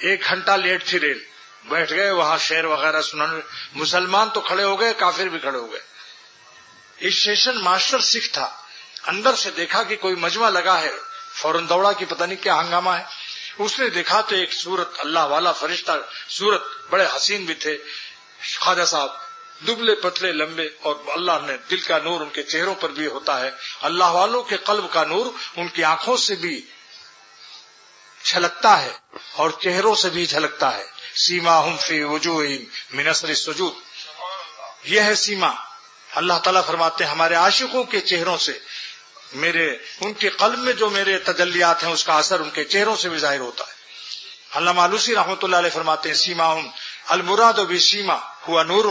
1 گھنٹہ لیٹ تھی ریل، بیٹھ گئے وہاں شعر وغیرہ سنانے، مسلمان تو کھڑے ہو گئے، کافر بھی کھڑے ہو گئے۔ اسٹیشن ماسٹر سکھ تھا، اندر سے دیکھا کہ کوئی مجمع لگا ہے، فوراً دوڑا کہ پتہ نہیں کیا ہنگامہ ہے۔ اس نے دیکھا تو ایک صورت، اللہ والا فرشتہ صورت، بڑے حسین بھی تھے خواجہ صاحب، دبلے پتلے لمبے، اور اللہ نے دل کا نور ان کے چہروں پر بھی ہوتا ہے، اللہ والوں کے قلب کا نور ان کی آنکھوں سے بھی چھلکتا ہے اور چہروں سے بھی جھلکتا ہے۔ سیماہم فی وجوہہم من اثر السجود، یہ ہے سیما۔ اللہ تعالیٰ فرماتے ہیں ہمارے عاشقوں کے چہروں سے، ان کے قلب میں جو میرے تجلیات ہیں اس کا اثر ان کے چہروں سے بھی ظاہر ہوتا ہے۔ علامہ آلوسی رحمۃ اللہ علیہ فرماتے ہیں سیماہم المراد بسیما ہوا نور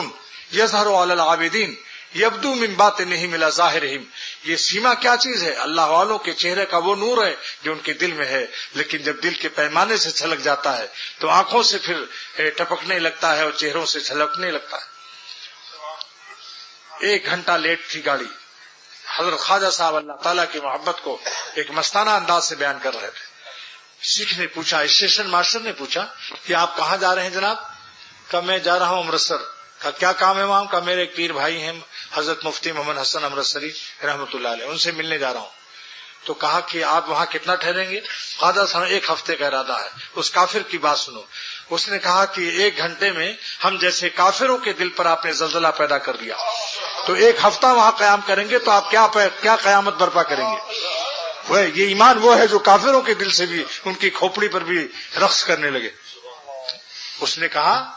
یظہر علی العابدین یبدو من باطنہم الی ظاہرہم، یہ سیما کیا چیز ہے؟ اللہ والوں کے چہرے کا وہ نور ہے جو ان کے دل میں ہے، لیکن جب دل کے پیمانے سے چھلک جاتا ہے تو آنکھوں سے پھر ٹپکنے لگتا ہے اور چہروں سے چھلکنے لگتا ہے۔ 1 گھنٹہ لیٹ تھی گاڑی۔ حضرت خواجہ صاحب اللہ تعالیٰ کی محبت کو ایک مستانہ انداز سے بیان کر رہے تھے۔ سکھ نے پوچھا، اسٹیشن ماسٹر نے پوچھا کہ آپ کہاں جا رہے ہیں جناب؟ کہا میں جا رہا ہوں امرتسر۔ کہا کیا کام ہے وہاں؟ کہا میرے ایک پیر بھائی ہیں حضرت مفتی محمد حسن امرتسری رحمۃ اللہ علیہ، ان سے ملنے جا رہا ہوں۔ تو کہا کہ آپ وہاں کتنا ٹھہریں گے؟ خواجہ صاحب 1 ہفتے کا ارادہ ہے۔ اس کافر کی بات سنو، اس نے کہا کہ 1 گھنٹے میں ہم جیسے کافروں کے دل پر آپ نے زلزلہ پیدا کر دیا، تو 1 ہفتہ وہاں قیام کریں گے تو آپ کیا قیامت برپا کریں گے؟ یہ ایمان وہ ہے جو کافروں کے دل سے بھی ان کی کھوپڑی پر بھی رقص کرنے لگے۔ اس نے کہا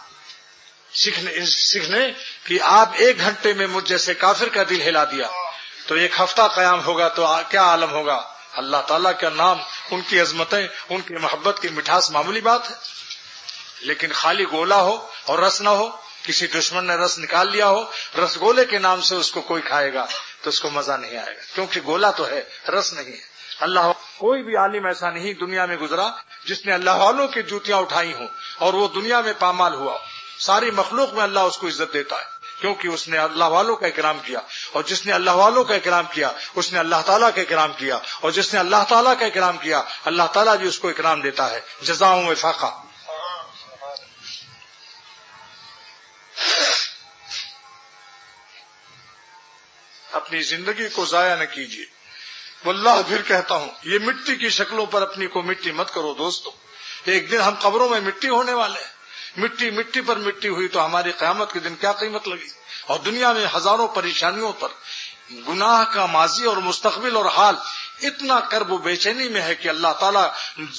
سکھ نے کہ آپ 1 گھنٹے میں مجھ جیسے کافر کا دل ہلا دیا تو 1 ہفتہ قیام ہوگا تو کیا عالم ہوگا۔ اللہ تعالیٰ کا نام، ان کی عظمتیں، ان کی محبت کی مٹھاس معمولی بات ہے، لیکن خالی گولا ہو اور رس نہ ہو، کسی دشمن نے رس نکال لیا ہو، رس گولے کے نام سے اس کو کوئی کھائے گا تو اس کو مزہ نہیں آئے گا، کیونکہ گولا تو ہے، رس نہیں ہے۔ اللہ، کوئی بھی عالم ایسا نہیں دنیا میں گزرا جس نے اللہ والوں کی جوتیاں اٹھائی ہوں اور وہ دنیا میں پامال ہوا۔ ساری مخلوق میں اللہ اس کو عزت دیتا ہے کیونکہ اس نے اللہ والوں کا اکرام کیا، اور جس نے اللہ والوں کا اکرام کیا اس نے اللہ تعالیٰ کا اکرام کیا، اور جس نے اللہ تعالیٰ کا اکرام کیا اللہ تعالیٰ بھی اس کو اکرام دیتا ہے۔ جزاؤں وفاقہ۔ اپنی زندگی کو ضائع نہ کیجیے، واللہ پھر کہتا ہوں یہ مٹی کی شکلوں پر اپنی کو مٹی مت کرو دوستو، ایک دن ہم قبروں میں مٹی ہونے والے ہیں۔ مٹی پر مٹی ہوئی تو ہماری قیامت کے دن کیا قیمت لگی؟ اور دنیا میں ہزاروں پریشانیوں پر گناہ کا ماضی اور مستقبل اور حال اتنا کرب و بے چینی میں ہے کہ اللہ تعالیٰ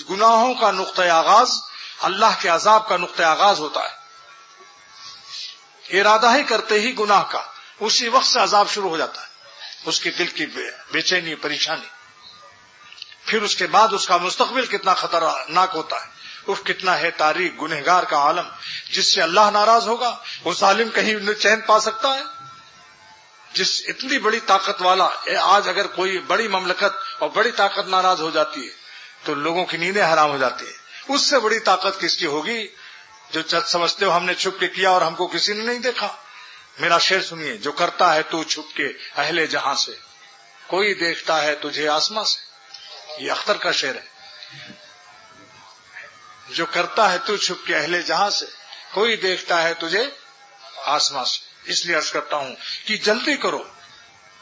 گناہوں کا نقطۂ آغاز اللہ کے عذاب کا نقطہ آغاز ہوتا ہے. ارادہ ہی کرتے ہی گناہ کا اسی وقت سے عذاب شروع ہو جاتا ہے. اس کے دل کی بے چینی پریشانی. پھر اس کے بعد اس کا مستقبل کتنا خطرناک ہوتا ہے. کتنا ہے تاریخ گنہگار کا عالم جس سے اللہ ناراض ہوگا. وہ ظالم کہیں چین پا سکتا ہے؟ جس اتنی بڑی طاقت والا آج اگر کوئی بڑی مملکت اور بڑی طاقت ناراض ہو جاتی ہے تو لوگوں کی نیندیں حرام ہو جاتی ہیں. اس سے بڑی طاقت کس کی ہوگی جو سمجھتے ہو ہم نے چھپ کے کیا اور ہم کو کسی نے نہیں دیکھا. میرا شعر سنیے. جو کرتا ہے تو چھپ کے اہل جہاں سے, کوئی دیکھتا ہے تجھے آسماں سے. یہ اختر کا شعر ہے. جو کرتا ہے تو چھپ کے اہل جہاں سے, کوئی دیکھتا ہے تجھے آسماں سے. اس لیے عرض کرتا ہوں کہ جلدی کرو,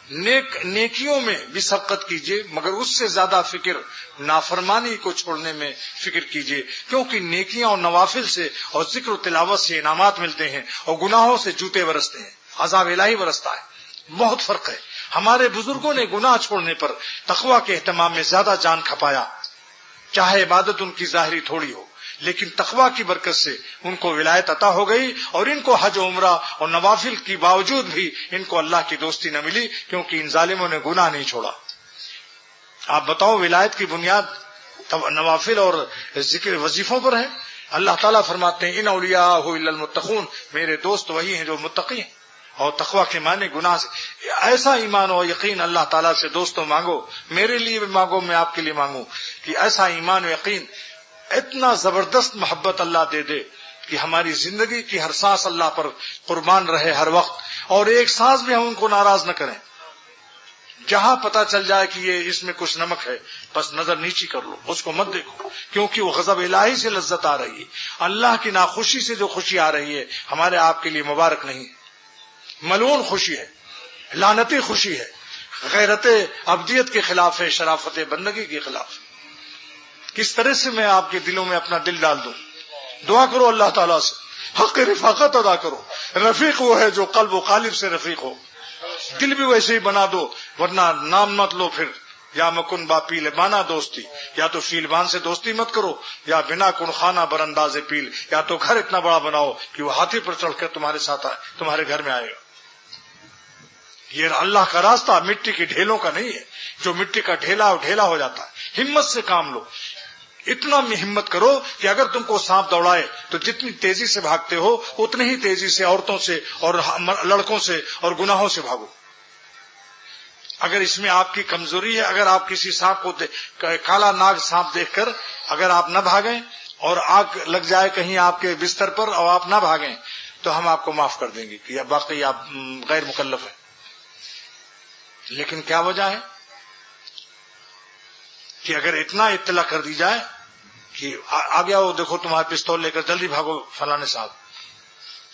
نیکیوں میں بھی سبقت کیجیے, مگر اس سے زیادہ فکر نافرمانی کو چھوڑنے میں فکر کیجیے, کیونکہ نیکیاں اور نوافل سے اور ذکر و تلاوت سے انعامات ملتے ہیں اور گناہوں سے جوتے برستے ہیں, عذاب الہی برستا ہے. بہت فرق ہے. ہمارے بزرگوں نے گناہ چھوڑنے پر تقویٰ کے اہتمام میں زیادہ جان کھپایا, چاہے عبادت ان کی ظاہری تھوڑی ہو, لیکن تقویٰ کی برکت سے ان کو ولایت عطا ہو گئی اور ان کو حج و عمرہ اور نوافل کی باوجود بھی ان کو اللہ کی دوستی نہ ملی, کیونکہ ان ظالموں نے گناہ نہیں چھوڑا. آپ بتاؤ ولایت کی بنیاد نوافل اور ذکر وظیفوں پر ہے. اللہ تعالیٰ فرماتے ہیں ان اولیاء الا المتقون, میرے دوست وہی ہیں جو متقی ہیں. اور تقویٰ کے معنی گناہ سے ایسا ایمان و یقین اللہ تعالیٰ سے دوستوں مانگو, میرے لیے بھی مانگو, میں آپ کے لیے مانگوں کہ ایسا ایمان و یقین, اتنا زبردست محبت اللہ دے دے کہ ہماری زندگی کی ہر سانس اللہ پر قربان رہے ہر وقت, اور ایک سانس بھی ہم ان کو ناراض نہ کریں. جہاں پتا چل جائے کہ یہ اس میں کچھ نمک ہے, بس نظر نیچی کر لو, اس کو مت دیکھو, کیونکہ وہ غضب الہی سے لذت آ رہی ہے. اللہ کی ناخوشی سے جو خوشی آ رہی ہے ہمارے آپ کے لیے مبارک نہیں, ملعون خوشی ہے, لعنتی خوشی ہے, غیرت ابدیت کے خلاف ہے, شرافت بندگی کے خلاف. کس طرح سے میں آپ کے دلوں میں اپنا دل ڈال دوں؟ دعا کرو اللہ تعالیٰ سے, حق رفاقت ادا کرو. رفیق وہ ہے جو قلب و قالب سے رفیق ہو, دل بھی ویسے ہی بنا دو, ورنہ نام مت لو پھر. یا مکن با پیل بانا دوستی, یا تو فیلبان سے دوستی مت کرو, یا بنا کن خانہ برانداز پیل, یا تو گھر اتنا بڑا بناؤ کہ وہ ہاتھی پر چڑھ کر تمہارے ساتھ آئے, تمہارے گھر میں آئے گا. یہ اللہ کا راستہ مٹی کے ڈھیلوں کا نہیں ہے, جو مٹی کا ڈھیلا ڈھیلا ہو جاتا ہے. ہمت سے کام لو, اتنا ہمت کرو کہ اگر تم کو سانپ دوڑائے تو جتنی تیزی سے بھاگتے ہو اتنی ہی تیزی سے عورتوں سے اور لڑکوں سے اور گناہوں سے بھاگو. اگر اس میں آپ کی کمزوری ہے, اگر آپ کسی سانپ کو کالا ناگ سانپ دیکھ کر اگر آپ نہ بھاگیں اور آگ لگ جائے کہیں آپ کے بستر پر اور آپ نہ بھاگیں تو ہم آپ کو معاف کر دیں گے کہ واقعی آپ غیر مکلف ہیں. لیکن کیا وجہ ہے کہ اگر اتنا اطلاع کر دی جائے کہ آ گیا وہ دیکھو تمہارا پستول لے کر جلدی بھاگو فلانے صاحب,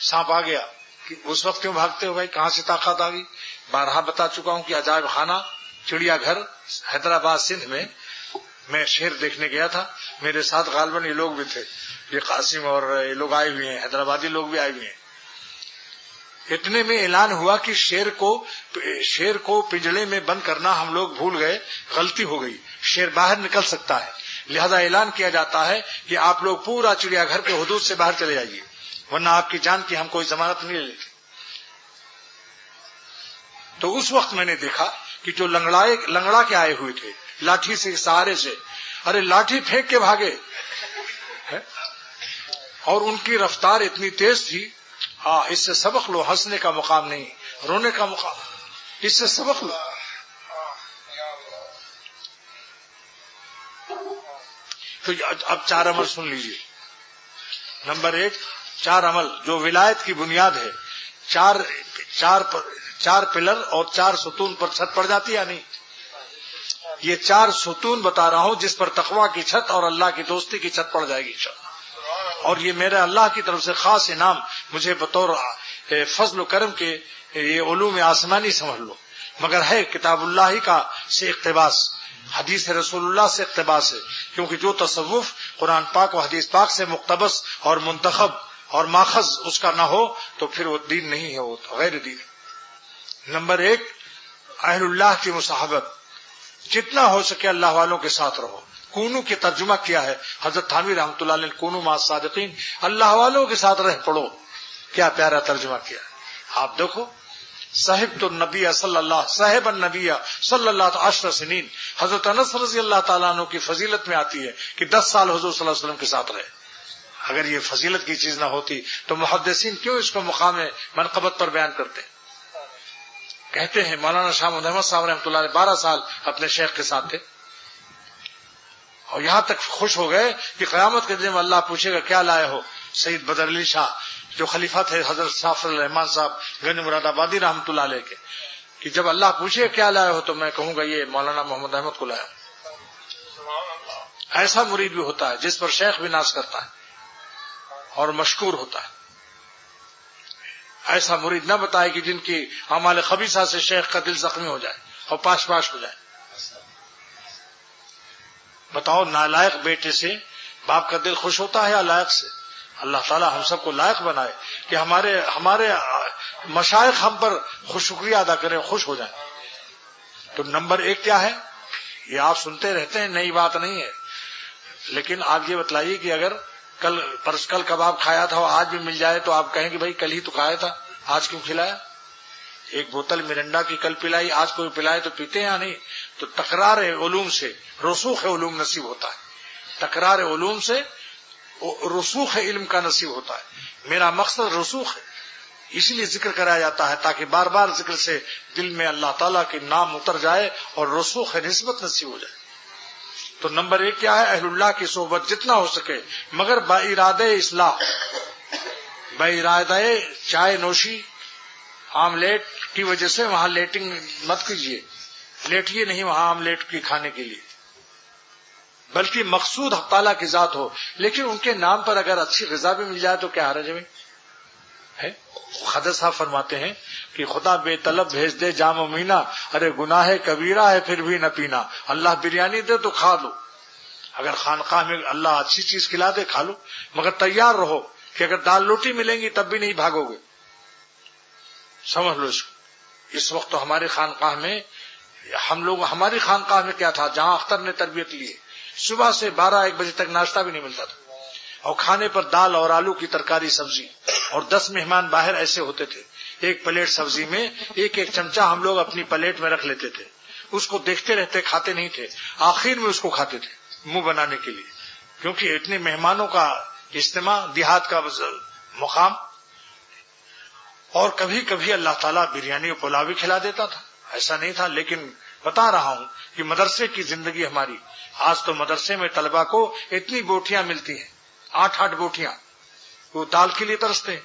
سانپ آ گیا, کہ اس وقت کیوں بھاگتے ہو بھائی, کہاں سے طاقت آ گئی؟ بارہا بتا چکا ہوں کہ عجائب خانہ چڑیا گھر حیدرآباد سندھ میں شیر دیکھنے گیا تھا, میرے ساتھ غالباً یہ لوگ بھی تھے, یہ قاسم اور یہ لوگ آئے ہوئے ہیں, حیدرآبادی لوگ بھی آئے ہوئے ہیں. اتنے میں اعلان ہوا کہ شیر کو پنجڑے میں بند کرنا ہم لوگ بھول گئے, غلطی ہو گئی, شیر باہر نکل سکتا ہے, لہذا اعلان کیا جاتا ہے کہ آپ لوگ پورا چڑیا گھر کے حدود سے باہر چلے جائیے, ورنہ آپ کی جان کی ہم کوئی ضمانت نہیں لیتے. تو اس وقت میں نے دیکھا کہ جو لنگڑا کے آئے ہوئے تھے لاٹھی سے سہارے سے, ارے لاٹھی پھینک کے بھاگے, اور ان کی رفتار اتنی تیز تھی. ہاں, اس سے سبق لو, ہنسنے کا مقام نہیں, رونے کا مقام, اس سے سبق لو. تو اب 4 عمل سن لیجیے. نمبر 1, 4 عمل جو ولایت کی بنیاد ہے. 4 پلر اور 4 ستون پر چھت پڑ جاتی ہے نہیں, یہ 4 ستون بتا رہا ہوں جس پر تقویٰ کی چھت اور اللہ کی دوستی کی چھت پڑ جائے گی انشاءاللہ. اور یہ میرے اللہ کی طرف سے خاص انعام مجھے بطور فضل و کرم کے, یہ علوم آسمانی سمجھ لو, مگر ہے کتاب اللہ ہی کا سے اقتباس, حدیث رسول اللہ سے اقتباس ہے. کیونکہ جو تصوف قرآن پاک و حدیث پاک سے مقتبس اور منتخب اور ماخذ اس کا نہ ہو تو پھر وہ دین نہیں ہے, وہ غیر دین. نمبر 1, اہل اللہ کی مصاحبت, جتنا ہو سکے اللہ والوں کے ساتھ رہو, کونو کے ترجمہ کیا ہے حضرت تھانوی رحمۃ اللہ علیہ نے، کونو مع الصادقین، اللہ والوں کے ساتھ رہ پڑو. کیا پیارا ترجمہ کیا ہے. آپ دیکھو، صاحب النبی صلی اللہ 10 سنین، حضرت انس رضی اللہ تعالیٰ عنہ کی فضیلت میں آتی ہے کہ 10 سال حضور صلی اللہ علیہ وسلم کے ساتھ رہے. اگر یہ فضیلت کی چیز نہ ہوتی تو محدثین کیوں اس کو مقام منقبت پر بیان کرتے ہیں. کہتے ہیں مولانا شاہ محمد احمد صاحب رحمۃ اللہ علیہ 12 سال اپنے شیخ کے ساتھ تھے، اور یہاں تک خوش ہو گئے کہ قیامت کے دن میں اللہ پوچھے گا کیا لائے ہو. سید بدر علی شاہ جو خلیفہ تھے حضرت سافر الرحمان صاحب گنج مراد آبادی رحمۃ اللہ علیہ کے، کہ جب اللہ پوچھے کیا لائے ہو تو میں کہوں گا یہ مولانا محمد احمد کو لایا ہوں. ایسا مرید بھی ہوتا ہے جس پر شیخ بھی ناز کرتا ہے اور مشکور ہوتا ہے. ایسا مرید نہ بتائے کہ جن کی اعمال خبیثہ سے شیخ کا دل زخمی ہو جائے اور پاش پاش ہو جائے. بتاؤ، نالائق بیٹے سے باپ کا دل خوش ہوتا ہے یا لائق سے؟ اللہ تعالیٰ ہم سب کو لائق بنائے کہ ہمارے مشائخ ہم پر شکریہ ادا کریں، خوش ہو جائیں. تو نمبر 1 کیا ہے؟ یہ آپ سنتے رہتے ہیں، نئی بات نہیں ہے، لیکن آپ یہ بتلائیے کہ اگر کل کباب کھایا تھا اور آج بھی مل جائے تو آپ کہیں کہ بھائی کل ہی تو کھایا تھا، آج کیوں کھلایا؟ ایک بوتل مرنڈا کی کل پلائی، آج کوئی پلائے تو پیتے ہیں یا نہیں؟ تو تکرار علوم سے رسوخ علوم نصیب ہوتا ہے، تکرار علوم سے رسوخ علم کا نصیب ہوتا ہے. میرا مقصد رسوخ ہے، اسی لیے ذکر کرایا جاتا ہے تاکہ بار بار ذکر سے دل میں اللہ تعالیٰ کے نام اتر جائے اور رسوخ نسبت نصیب ہو جائے. تو نمبر 1 کیا ہے؟ اہل اللہ کی صحبت جتنا ہو سکے، مگر بارادہ اصلاح، بارادہ چائے نوشی آملیٹ کی وجہ سے وہاں لیٹنگ مت کیجیے، لیٹیے نہیں وہاں آملیٹ کی کھانے کے لیے، بلکہ مقصود حق تعالیٰ کی ذات ہو. لیکن ان کے نام پر اگر اچھی غذا بھی مل جائے تو کیا حرج ہے؟ خضر صاحب فرماتے ہیں کہ خدا بے طلب بھیج دے جام و مینا، ارے گناہ کبیرہ ہے پھر بھی نہ پینا. اللہ بریانی دے تو کھا لو، اگر خانقاہ میں اللہ اچھی چیز کھلا دے کھا لو، مگر تیار رہو کہ اگر دال روٹی ملیں گی تب بھی نہیں بھاگو گے. سمجھ لو اس کو. اس وقت تو ہماری خانقاہ میں ہماری خانقاہ میں کیا تھا، جہاں اختر نے تربیت لی ہے، صبح سے 12-1 بجے تک ناشتہ بھی نہیں ملتا تھا، اور کھانے پر دال اور آلو کی ترکاری سبزی، اور 10 مہمان باہر ایسے ہوتے تھے، ایک پلیٹ سبزی میں ایک چمچہ ہم لوگ اپنی پلیٹ میں رکھ لیتے تھے، اس کو دیکھتے رہتے، کھاتے نہیں تھے، آخر میں اس کو کھاتے تھے منہ بنانے کے لیے، کیونکہ اتنے مہمانوں کا اجتماع، دیہات کا مقام. اور کبھی کبھی اللہ تعالیٰ بریانی اور پلاؤ بھی کھلا دیتا تھا، ایسا نہیں تھا. لیکن بتا رہا ہوں کہ مدرسے کی زندگی ہماری، آج تو مدرسے میں طلبہ کو اتنی بوٹیاں ملتی ہیں، 8 بوٹیاں، وہ دال کے لیے ترستے ہیں.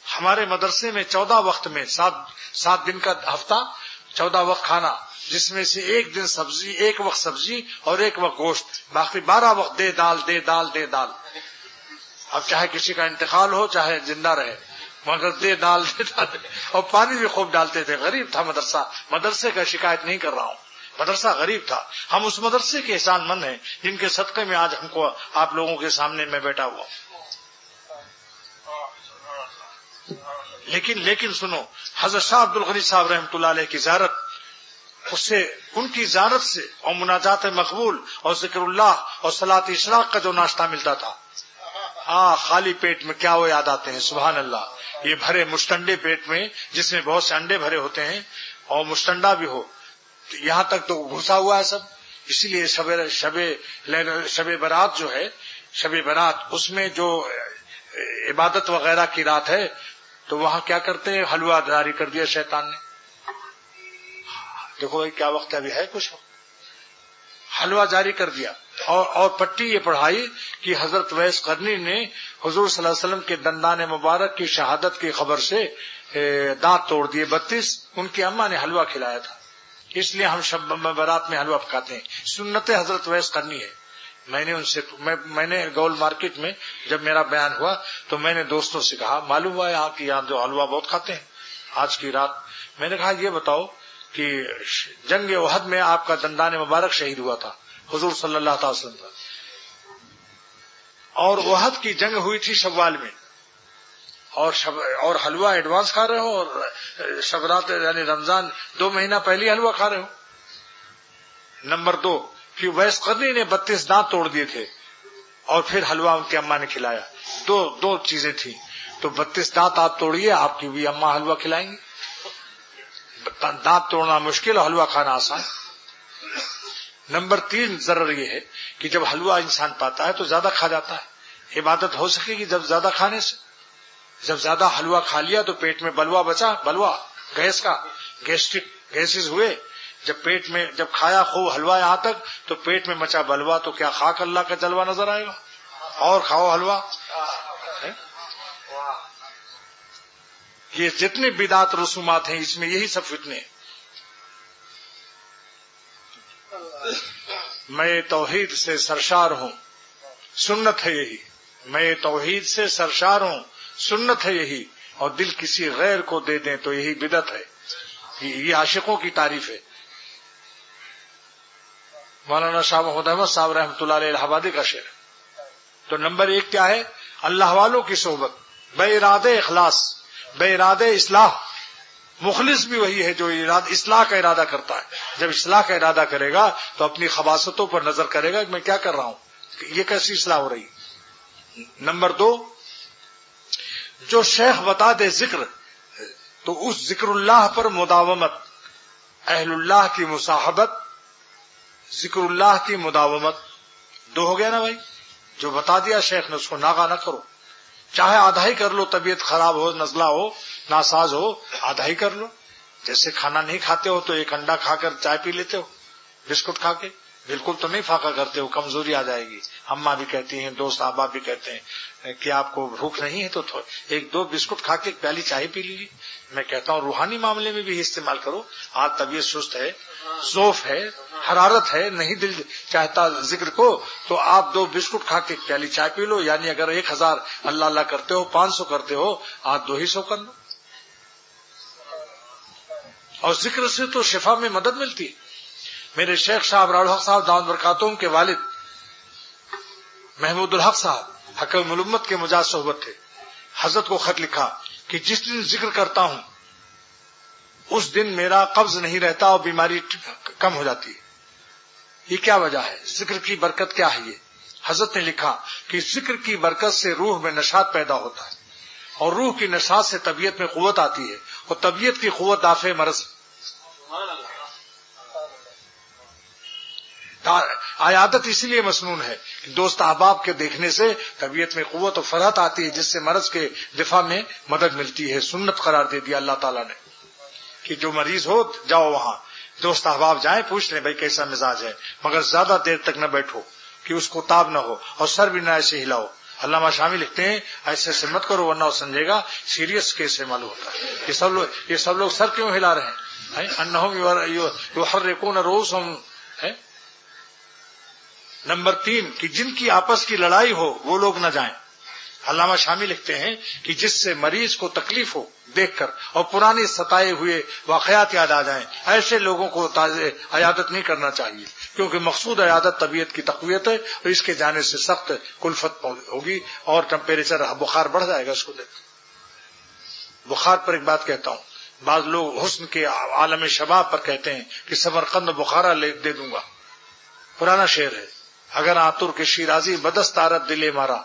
ہمارے مدرسے میں 14 وقت میں 7 دن کا ہفتہ، 14 وقت کھانا، جس میں سے ایک وقت سبزی اور 1 وقت گوشت، باقی 12 وقت دے دال دے دال دے دال. اب چاہے کسی کا انتقال ہو چاہے زندہ رہے، مگر دے دال دے دال. اور پانی بھی خوب ڈالتے تھے. غریب تھا مدرسے کا شکایت نہیں کر رہا ہوں، مدرسہ غریب تھا. ہم اس مدرسے کے احسان مند ہیں جن کے صدقے میں آج ہم کو آپ لوگوں کے سامنے میں بیٹھا ہوا ہوں. لیکن سنو، حضرت شاہ عبد الغنی صاحب رحمۃ اللہ علیہ کی زیارت، ان کی زیارت سے اور مناجات مقبول اور ذکر اللہ اور صلاۃ اشراق کا جو ناشتہ ملتا تھا، خالی پیٹ میں کیا وہ یاد آتے ہیں. سبحان اللہ. یہ بھرے مشتنڈے پیٹ میں جس میں بہت سے انڈے بھرے ہوتے ہیں اور مشتنڈا بھی ہو، یہاں تک تو گھسا ہوا ہے سب. اسی لیے شب برات جو ہے، شب برات، اس میں جو عبادت وغیرہ کی رات ہے، تو وہاں کیا کرتے ہیں، حلوہ جاری کر دیا شیطان نے. دیکھو کیا وقت ابھی ہے، کچھ حلوہ جاری کر دیا. اور پٹی یہ پڑھائی کہ حضرت ویس قرنی نے حضور صلی اللہ علیہ وسلم کے دندان مبارک کی شہادت کی خبر سے دانت توڑ دیے 32. ان کی اماں نے حلوہ کھلایا تھا، اس لیے ہم شب برات میں حلوہ پکاتے ہیں. سنت حضرت ویس قرنی ہے. میں نے گول مارکیٹ میں جب میرا بیان ہوا تو میں نے دوستوں سے کہا، معلوم ہوا یہاں جو حلوہ بہت کھاتے ہیں آج کی رات. میں نے کہا یہ بتاؤ کہ جنگ احد میں آپ کا دندان مبارک شہید ہوا تھا حضور صلی اللہ تعالی وسلم کا، اور احد کی جنگ ہوئی تھی شوال میں، اور حلوہ ایڈوانس کھا رہے ہو، اور شب رات یعنی رمضان 2 مہینہ پہلے حلوہ کھا رہے ہو. نمبر 2 کہ ویس قرنی نے 32 دانت توڑ دیے تھے اور پھر حلوہ ان کی اماں نے کھلایا. دو چیزیں تھیں. تو 32 دانت آپ توڑیے، آپ کی بھی اماں حلوہ کھلائیں گی. دانت توڑنا مشکل، حلوہ کھانا آسان. نمبر 3 ضرر یہ ہے کہ جب حلوہ انسان پاتا ہے تو زیادہ کھا جاتا ہے. عبادت ہو سکے گی جب زیادہ کھانے سے. جب زیادہ حلوہ کھا لیا تو پیٹ میں بلوا بچا، بلوا گیس کا، گیسز ہوئے. جب پیٹ میں جب کھایا خوب حلوہ یہاں تک تو پیٹ میں مچا بلوا، تو کیا خاک اللہ کا جلوہ نظر آئے گا؟ اور کھاؤ حلوہ. یہ جتنے بدعت رسومات ہیں اس میں یہی سب فتنے. میں توحید سے سرشار ہوں، سنت ہے یہی. میں توحید سے سرشار ہوں، سنت ہے یہی. اور دل کسی غیر کو دے دیں تو یہی بدعت ہے. یہ عاشقوں کی تعریف ہے. مولانا شاہ محمد احمد صاحب رحمۃ اللہ علیہ الہبادی کا شعر. تو نمبر 1 کیا ہے؟ اللہ والوں کی صحبت، بے ارادے اخلاص، بے ارادے اصلاح. مخلص بھی وہی ہے جو اصلاح کا ارادہ کرتا ہے. جب اصلاح کا ارادہ کرے گا تو اپنی خباثتوں پر نظر کرے گا کہ میں کیا کر رہا ہوں، یہ کیسی اصلاح ہو رہی. نمبر 2، جو شیخ بتا دے ذکر تو اس ذکر اللہ پر مداومت، اہل اللہ کی مصاحبت، ذکر اللہ کی مداومت. 2 ہو گیا نا بھائی. جو بتا دیا شیخ نے اس کو ناغہ نہ کرو، چاہے آدھا ہی کر لو. طبیعت خراب ہو، نزلہ ہو، ناساز ہو، آدھا ہی کر لو. جیسے کھانا نہیں کھاتے ہو تو 1 انڈا کھا کر چائے پی لیتے ہو، بسکٹ کھا کے. بالکل تو نہیں فاقہ کرتے ہو، کمزوری آ جائے گی. اماں بھی کہتی ہیں، دوست احباب بھی کہتے ہیں کہ آپ کو بھوک نہیں ہے تو 1-2 بسکٹ کھا کے 1 پیالی چائے پی لیجیے. میں کہتا ہوں روحانی معاملے میں بھی استعمال کرو. آج طبیعت سست ہے، ذوف ہے، حرارت ہے، نہیں دل چاہتا ذکر کو، تو آپ 2 بسکٹ کھا کے 1 پیالی چائے پی لو. یعنی اگر 1000 اللہ اللہ کرتے ہو، 500 کرتے ہو، آج 200 کر لو. اور ذکر سے تو شفا میں مدد ملتی. میرے شیخ صاحب راؤل حق صاحب دامت برکاتہم کے والد محمود الحق صاحب حکم الامت کے مجاز صحبت تھے. حضرت کو خط لکھا کہ جس دن ذکر کرتا ہوں اس دن میرا قبض نہیں رہتا اور بیماری کم ہو جاتی ہے. یہ کیا وجہ ہے؟ ذکر کی برکت کیا ہے؟ یہ حضرت نے لکھا کہ ذکر کی برکت سے روح میں نشاط پیدا ہوتا ہے، اور روح کی نشاط سے طبیعت میں قوت آتی ہے، اور طبیعت کی قوت دافع مرض. عیادت اسی لیے مسنون ہے کہ دوست احباب کے دیکھنے سے طبیعت میں قوت و فرحت آتی ہے، جس سے مرض کے دفاع میں مدد ملتی ہے. سنت قرار دے دیا اللہ تعالیٰ نے کہ جو مریض ہو جاؤ وہاں، دوست احباب جائیں، پوچھ لیں بھائی کیسا مزاج ہے، مگر زیادہ دیر تک نہ بیٹھو کہ اس کو تاب نہ ہو، اور سر بھی نہ ایسے ہلاؤ. علامہ شامی لکھتے ہیں ایسے سے مت کرو ورنہ وہ سمجھے گا سیریس کیس ہے. معلوم ہوتا ہے یہ سب لوگ سر کیوں ہلا رہے ہیں؟ انہم یحرکون رؤوسہم. نمبر 3 کہ جن کی آپس کی لڑائی ہو وہ لوگ نہ جائیں. علامہ شامی لکھتے ہیں کہ جس سے مریض کو تکلیف ہو دیکھ کر اور پرانے ستائے ہوئے واقعات یاد آ جائیں، ایسے لوگوں کو عیادت نہیں کرنا چاہیے، کیونکہ مقصود عیادت طبیعت کی تقویت ہے، اور اس کے جانے سے سخت کلفت ہوگی اور ٹمپریچر بخار بڑھ جائے گا. اس کو دیکھ بخار پر ایک بات کہتا ہوں. بعض لوگ حسن کے عالم شباب پر کہتے ہیں کہ سمرقند بخارا دے دوں گا. پرانا شعر ہے، اگر آتر کے شیرازی بدستارت دلے مارا،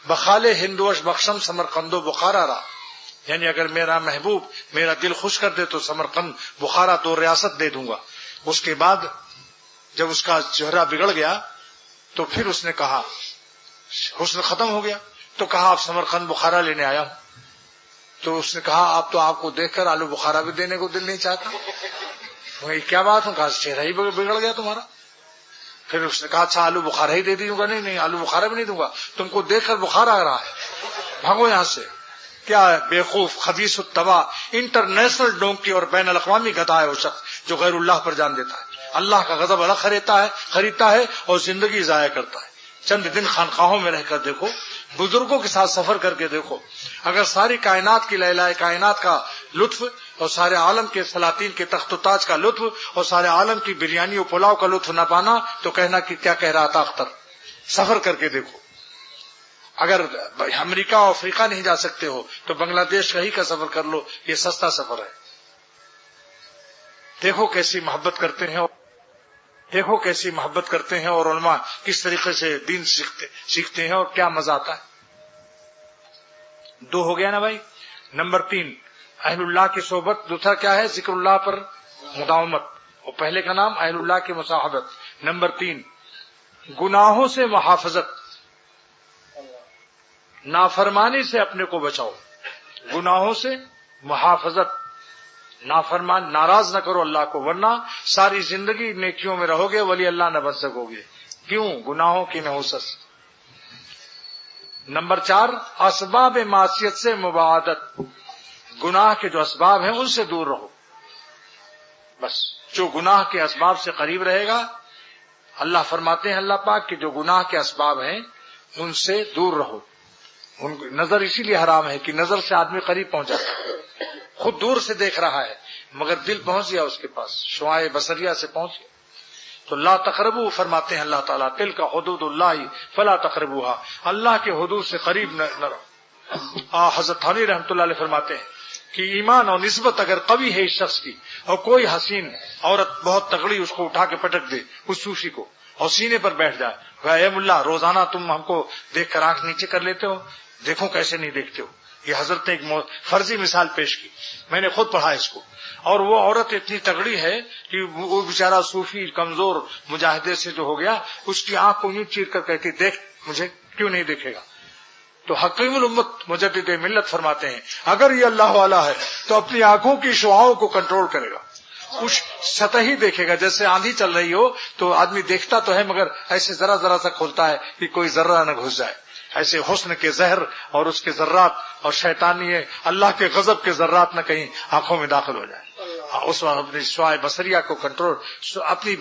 بخالے ہندوش بخشم سمرقندو بخارا را. یعنی اگر میرا محبوب میرا دل خوش کر دے تو سمرقند بخارا 2 ریاست دے دوں گا. اس کے بعد جب اس کا چہرہ بگڑ گیا تو پھر اس نے کہا، حسن ختم ہو گیا تو کہا آپ سمرقند بخارا لینے آیا ہوں. تو اس نے کہا آپ کو دیکھ کر آلو بخارا بھی دینے کو دل نہیں چاہتا. وہی کیا بات ہوں، کہا چہرہ ہی بگڑ گیا تمہارا. پھر اس نے کہا اچھا آلو بخارا ہی دے دوں گا. نہیں آلو بخارا بھی نہیں دوں گا، تم کو دیکھ کر بخار آ رہا ہے، بھاگو یہاں سے. کیا بیوقوف خبیث الطبع انٹرنیشنل ڈونکی اور بین الاقوامی گدھا ہے وہ شخص جو غیر اللہ پر جان دیتا ہے، اللہ کا غضب الگ خریدتا ہے اور زندگی ضائع کرتا ہے. چند دن خانقاہوں میں رہ کر دیکھو، بزرگوں کے ساتھ سفر کر کے دیکھو. اگر ساری کائنات کی لیلہ کائنات کا لطف اور سارے عالم کے سلاطین کے تخت و تاج کا لطف اور سارے عالم کی بریانی و پلاؤ کا لطف نہ پانا تو کہنا کہ کیا کہہ رہا تھا اختر. سفر کر کے دیکھو. اگر امریکہ اور افریقہ نہیں جا سکتے ہو تو بنگلہ دیش کہیں کا سفر کر لو، یہ سستا سفر ہے. دیکھو کیسی محبت کرتے ہیں. دیکھو کیسی محبت کرتے ہیں اور علماء کس طریقے سے دین سیکھتے ہیں اور کیا مزہ آتا ہے. 2 ہو گیا نا بھائی. نمبر 3 اہل اللہ کی صحبت. دوسرا کیا ہے؟ ذکر اللہ پر مداومت. اور پہلے کا نام اہل اللہ کی مصاحبت. نمبر 3 گناہوں سے محافظت. نافرمانی سے اپنے کو بچاؤ. گناہوں سے محافظت. نافرمان ناراض نہ کرو اللہ کو، ورنہ ساری زندگی نیکیوں میں رہو گے، ولی اللہ نہ بن سکو گے. کیوں؟ گناہوں کی نحوست. نمبر 4 اسباب معصیت سے مباعدت. گناہ کے جو اسباب ہیں ان سے دور رہو. بس جو گناہ کے اسباب سے قریب رہے گا، اللہ فرماتے ہیں اللہ پاک کہ جو گناہ کے اسباب ہیں ان سے دور رہو. نظر اسی لیے حرام ہے کہ نظر سے آدمی قریب پہنچ جاتا ہے. خود دور سے دیکھ رہا ہے مگر دل پہنچ گیا اس کے پاس، شعاع بصریہ سے پہنچ گیا. تو لا تقربوا فرماتے ہیں اللہ تعالیٰ، تلک حدود اللہ فلا تقربوها. اللہ کے حدود سے قریب نہ رہو. حضرت تھانوی رحمۃ اللہ علیہ فرماتے ہیں کہ ایمان اور نسبت اگر قوی ہے اس شخص کی، اور کوئی حسین عورت بہت تگڑی اس کو اٹھا کے پٹک دے اس صوفی کو اور سینے پر بیٹھ جائے، اے ملا روزانہ تم ہم کو دیکھ کر آنکھ نیچے کر لیتے ہو، دیکھو کیسے نہیں دیکھتے ہو. یہ حضرت نے ایک فرضی مثال پیش کی، میں نے خود پڑھا اس کو. اور وہ عورت اتنی تگڑی ہے کہ وہ بیچارہ صوفی کمزور مجاہدے سے جو ہو گیا، اس کی آنکھ کو یوں چیر کر کہتی دیکھ مجھے، کیوں نہیں دیکھے گا. تو حکیم الامت مجدد ملت فرماتے ہیں اگر یہ اللہ والا ہے تو اپنی آنکھوں کی شعاؤں کو کنٹرول کرے گا. کچھ سطحی دیکھے گا، جیسے آندھی چل رہی ہو تو آدمی دیکھتا تو ہے مگر ایسے ذرا ذرا سا کھولتا ہے کہ کوئی ذرہ نہ گھس جائے. ایسے حسن کے زہر اور اس کے ذرات اور شیطانی اللہ کے غضب کے ذرات نہ کہیں آنکھوں میں داخل ہو جائے. اس وقت اپنی شعاع بصریہ کو کنٹرول، اپنی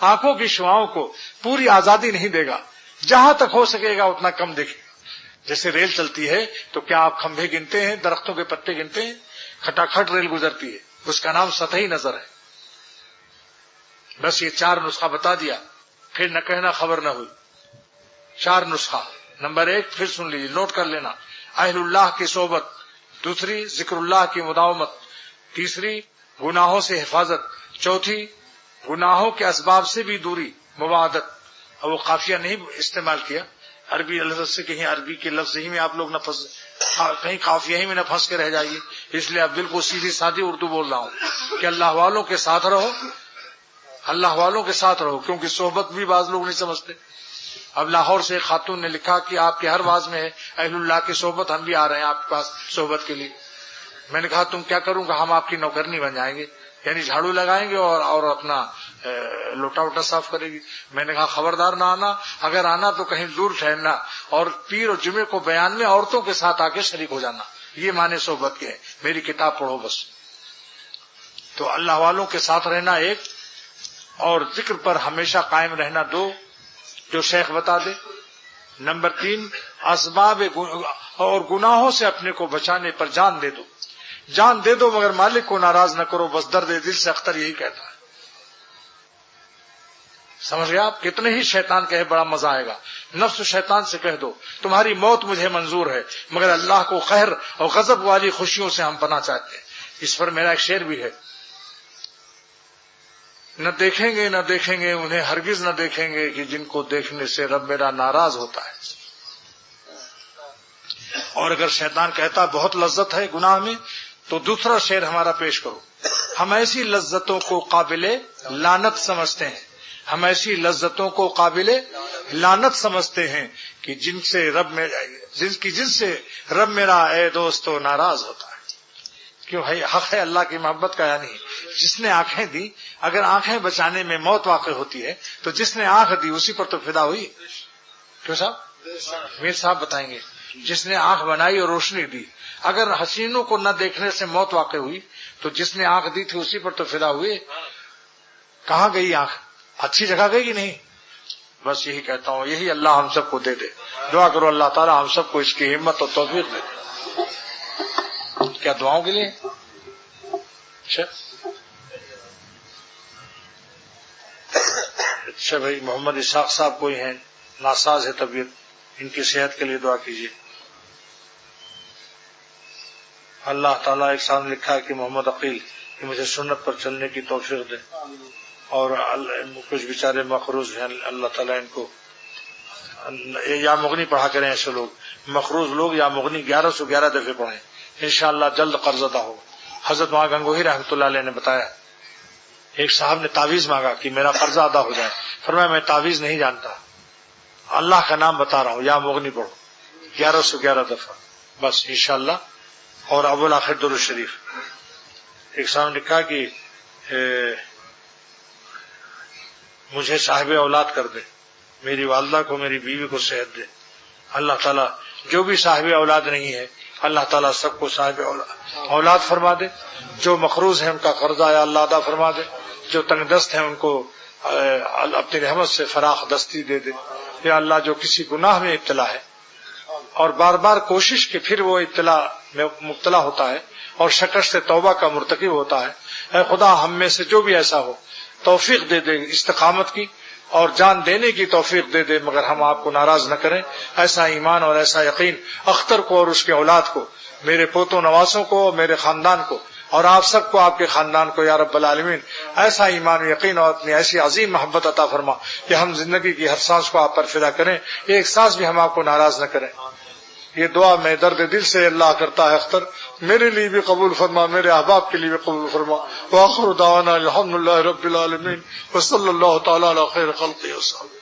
آنکھوں کی شعاؤں کو پوری آزادی نہیں دے گا. جہاں تک ہو سکے گا اتنا کم دیکھے گا. جیسے ریل چلتی ہے تو کیا آپ کھمبے گنتے ہیں، درختوں کے پتے گنتے ہیں؟ کھٹاکھٹ ریل گزرتی ہے، اس کا نام سطحی نظر ہے. بس یہ 4 نسخہ بتا دیا، پھر نہ کہنا خبر نہ ہوئی. 4 نسخہ. نمبر 1 پھر سن لیجیے، نوٹ کر لینا. اہل اللہ کی صحبت. دوسری ذکر اللہ کی مداومت. تیسری گناہوں سے حفاظت. چوتھی گناہوں کے اسباب سے بھی دوری، مباعدت. اور وہ قافیہ نہیں استعمال کیا، عربی لفظ سے کہیں عربی کے لفظ ہی میں آپ لوگ نہ پھنس، کہیں قافیہ ہی میں نہ پھنس کے رہ جائیے. اس لیے اب بالکل سیدھی سادھی اردو بول رہا ہوں کہ اللہ والوں کے ساتھ رہو، اللہ والوں کے ساتھ رہو. کیونکہ صحبت بھی بعض لوگ نہیں سمجھتے. اب لاہور سے ایک خاتون نے لکھا کہ آپ کے ہر واز میں ہے اہل اللہ کی صحبت، ہم بھی آ رہے ہیں آپ کے پاس صحبت کے لیے. میں نے کہا تم کیا کروں گا؟ ہم آپ کی نوکرنی بن جائیں گے، یعنی جھاڑو لگائیں گے اور اپنا لوٹا ووٹا صاف کرے گی. میں نے کہا خبردار نہ آنا، اگر آنا تو کہیں دور ٹھہرنا، اور پیر اور جمعے کو بیان میں عورتوں کے ساتھ آ کے شریک ہو جانا. یہ معنی صحبت کے ہیں. میری کتاب پڑھو بس. تو اللہ والوں کے ساتھ رہنا 1، اور ذکر پر ہمیشہ قائم رہنا 2، جو شیخ بتا دے. نمبر 3 اسباب اور گناہوں سے اپنے کو بچانے پر جان دے دو. جان دے دو مگر مالک کو ناراض نہ کرو، بس درد دل سے اختر یہی کہتا ہے. سمجھ گئے آپ؟ کتنے ہی شیطان کہے بڑا مزہ آئے گا. نفس و شیطان سے کہہ دو تمہاری موت مجھے منظور ہے، مگر اللہ کو قہر اور غضب والی خوشیوں سے ہم پناہ چاہتے ہیں. اس پر میرا ایک شعر بھی ہے، نہ دیکھیں گے نہ دیکھیں گے انہیں ہرگز نہ دیکھیں گے کہ جن کو دیکھنے سے رب میرا ناراض ہوتا ہے. اور اگر شیطان کہتا بہت لذت ہے گناہ میں تو دوسرا شعر ہمارا پیش کرو. ہم ایسی لذتوں کو قابل لعنت سمجھتے ہیں، ہم ایسی لذتوں کو قابل لعنت سمجھتے ہیں کہ جن سے رب میرا اے دوستو ناراض ہوتا ہے. کیوں ہے؟ حق ہے اللہ کی محبت کا. یعنی جس نے آنکھیں دی، اگر آنکھیں بچانے میں موت واقع ہوتی ہے تو جس نے آنکھ دی اسی پر تو فدا ہوئی. کیوں صاحب؟ میر صاحب بتائیں گے. جس نے آنکھ بنائی اور روشنی دی، اگر حسینوں کو نہ دیکھنے سے موت واقع ہوئی تو جس نے آنکھ دی تھی اسی پر تو فدا ہوئے. کہاں گئی آنکھ؟ اچھی جگہ گئی کہ نہیں؟ بس یہی کہتا ہوں، یہی اللہ ہم سب کو دے دے. دعا کرو اللہ تعالی ہم سب کو اس کی ہمت اور توفیق دے. کیا دعاؤں کے لیے؟ اچھا بھائی، محمد اسحاق صاحب کوئی ہیں، ناساز ہے طبیعت، ان کی صحت کے لیے دعا کیجیے. اللہ تعالیٰ ایک ساتھ لکھا ہے کہ محمد عقیل کہ مجھے سنت پر چلنے کی توفیق دے. اور کچھ بیچارے مقروض ہیں، اللہ تعالیٰ ان کو یا مغنی پڑھا کریں. ایسے لوگ مقروض لوگ یا مغنی 1111 دفعے پڑھیں، انشاءاللہ جلد قرض ادا ہو. حضرت وہاں گنگوہی رحمۃ اللہ علیہ نے بتایا، ایک صاحب نے تعویذ مانگا کہ میرا قرضہ ادا ہو جائے. فرمایا میں تعویذ نہیں جانتا، اللہ کا نام بتا رہا ہوں، یا مغنی پڑھو 1111 دفعہ بس انشاءاللہ. اور اول آخر درود شریف. ایک صاحب نے کہا کہ مجھے صاحب اولاد کر دے، میری والدہ کو میری بیوی کو صحت دے. اللہ تعالیٰ جو بھی صاحب اولاد نہیں ہے اللہ تعالیٰ سب کو صاحب اولاد فرما دے. جو مقروض ہیں ان کا قرضہ یا اللہ ادا فرما دے. جو تنگ دست ہیں ان کو اپنی رحمت سے فراخ دستی دے دے. یا اللہ جو کسی گناہ میں ابتلا ہے اور بار بار کوشش کہ پھر وہ ابتلا میں مبتلا ہوتا ہے اور شکست توبہ کا مرتکب ہوتا ہے، اے خدا ہم میں سے جو بھی ایسا ہو توفیق دے دے استقامت کی اور جان دینے کی توفیق دے دے، مگر ہم آپ کو ناراض نہ کریں. ایسا ایمان اور ایسا یقین اختر کو اور اس کے اولاد کو، میرے پوتوں نواسوں کو، میرے خاندان کو اور آپ سب کو، آپ کے خاندان کو یا رب العالمین ایسا ایمان و یقین اور اپنی ایسی عظیم محبت عطا فرما کہ ہم زندگی کی ہر سانس کو آپ پر فدا کریں، ایک سانس بھی ہم آپ کو ناراض نہ کریں. یہ دعا میں درد دل سے اللہ کرتا ہے. اختر میرے لیے بھی قبول فرما، میرے احباب کے لیے بھی قبول فرما. وآخر دعوانا الحمدللہ رب العالمین وصلی اللہ تعالی علی خیر خلقہ وسلم.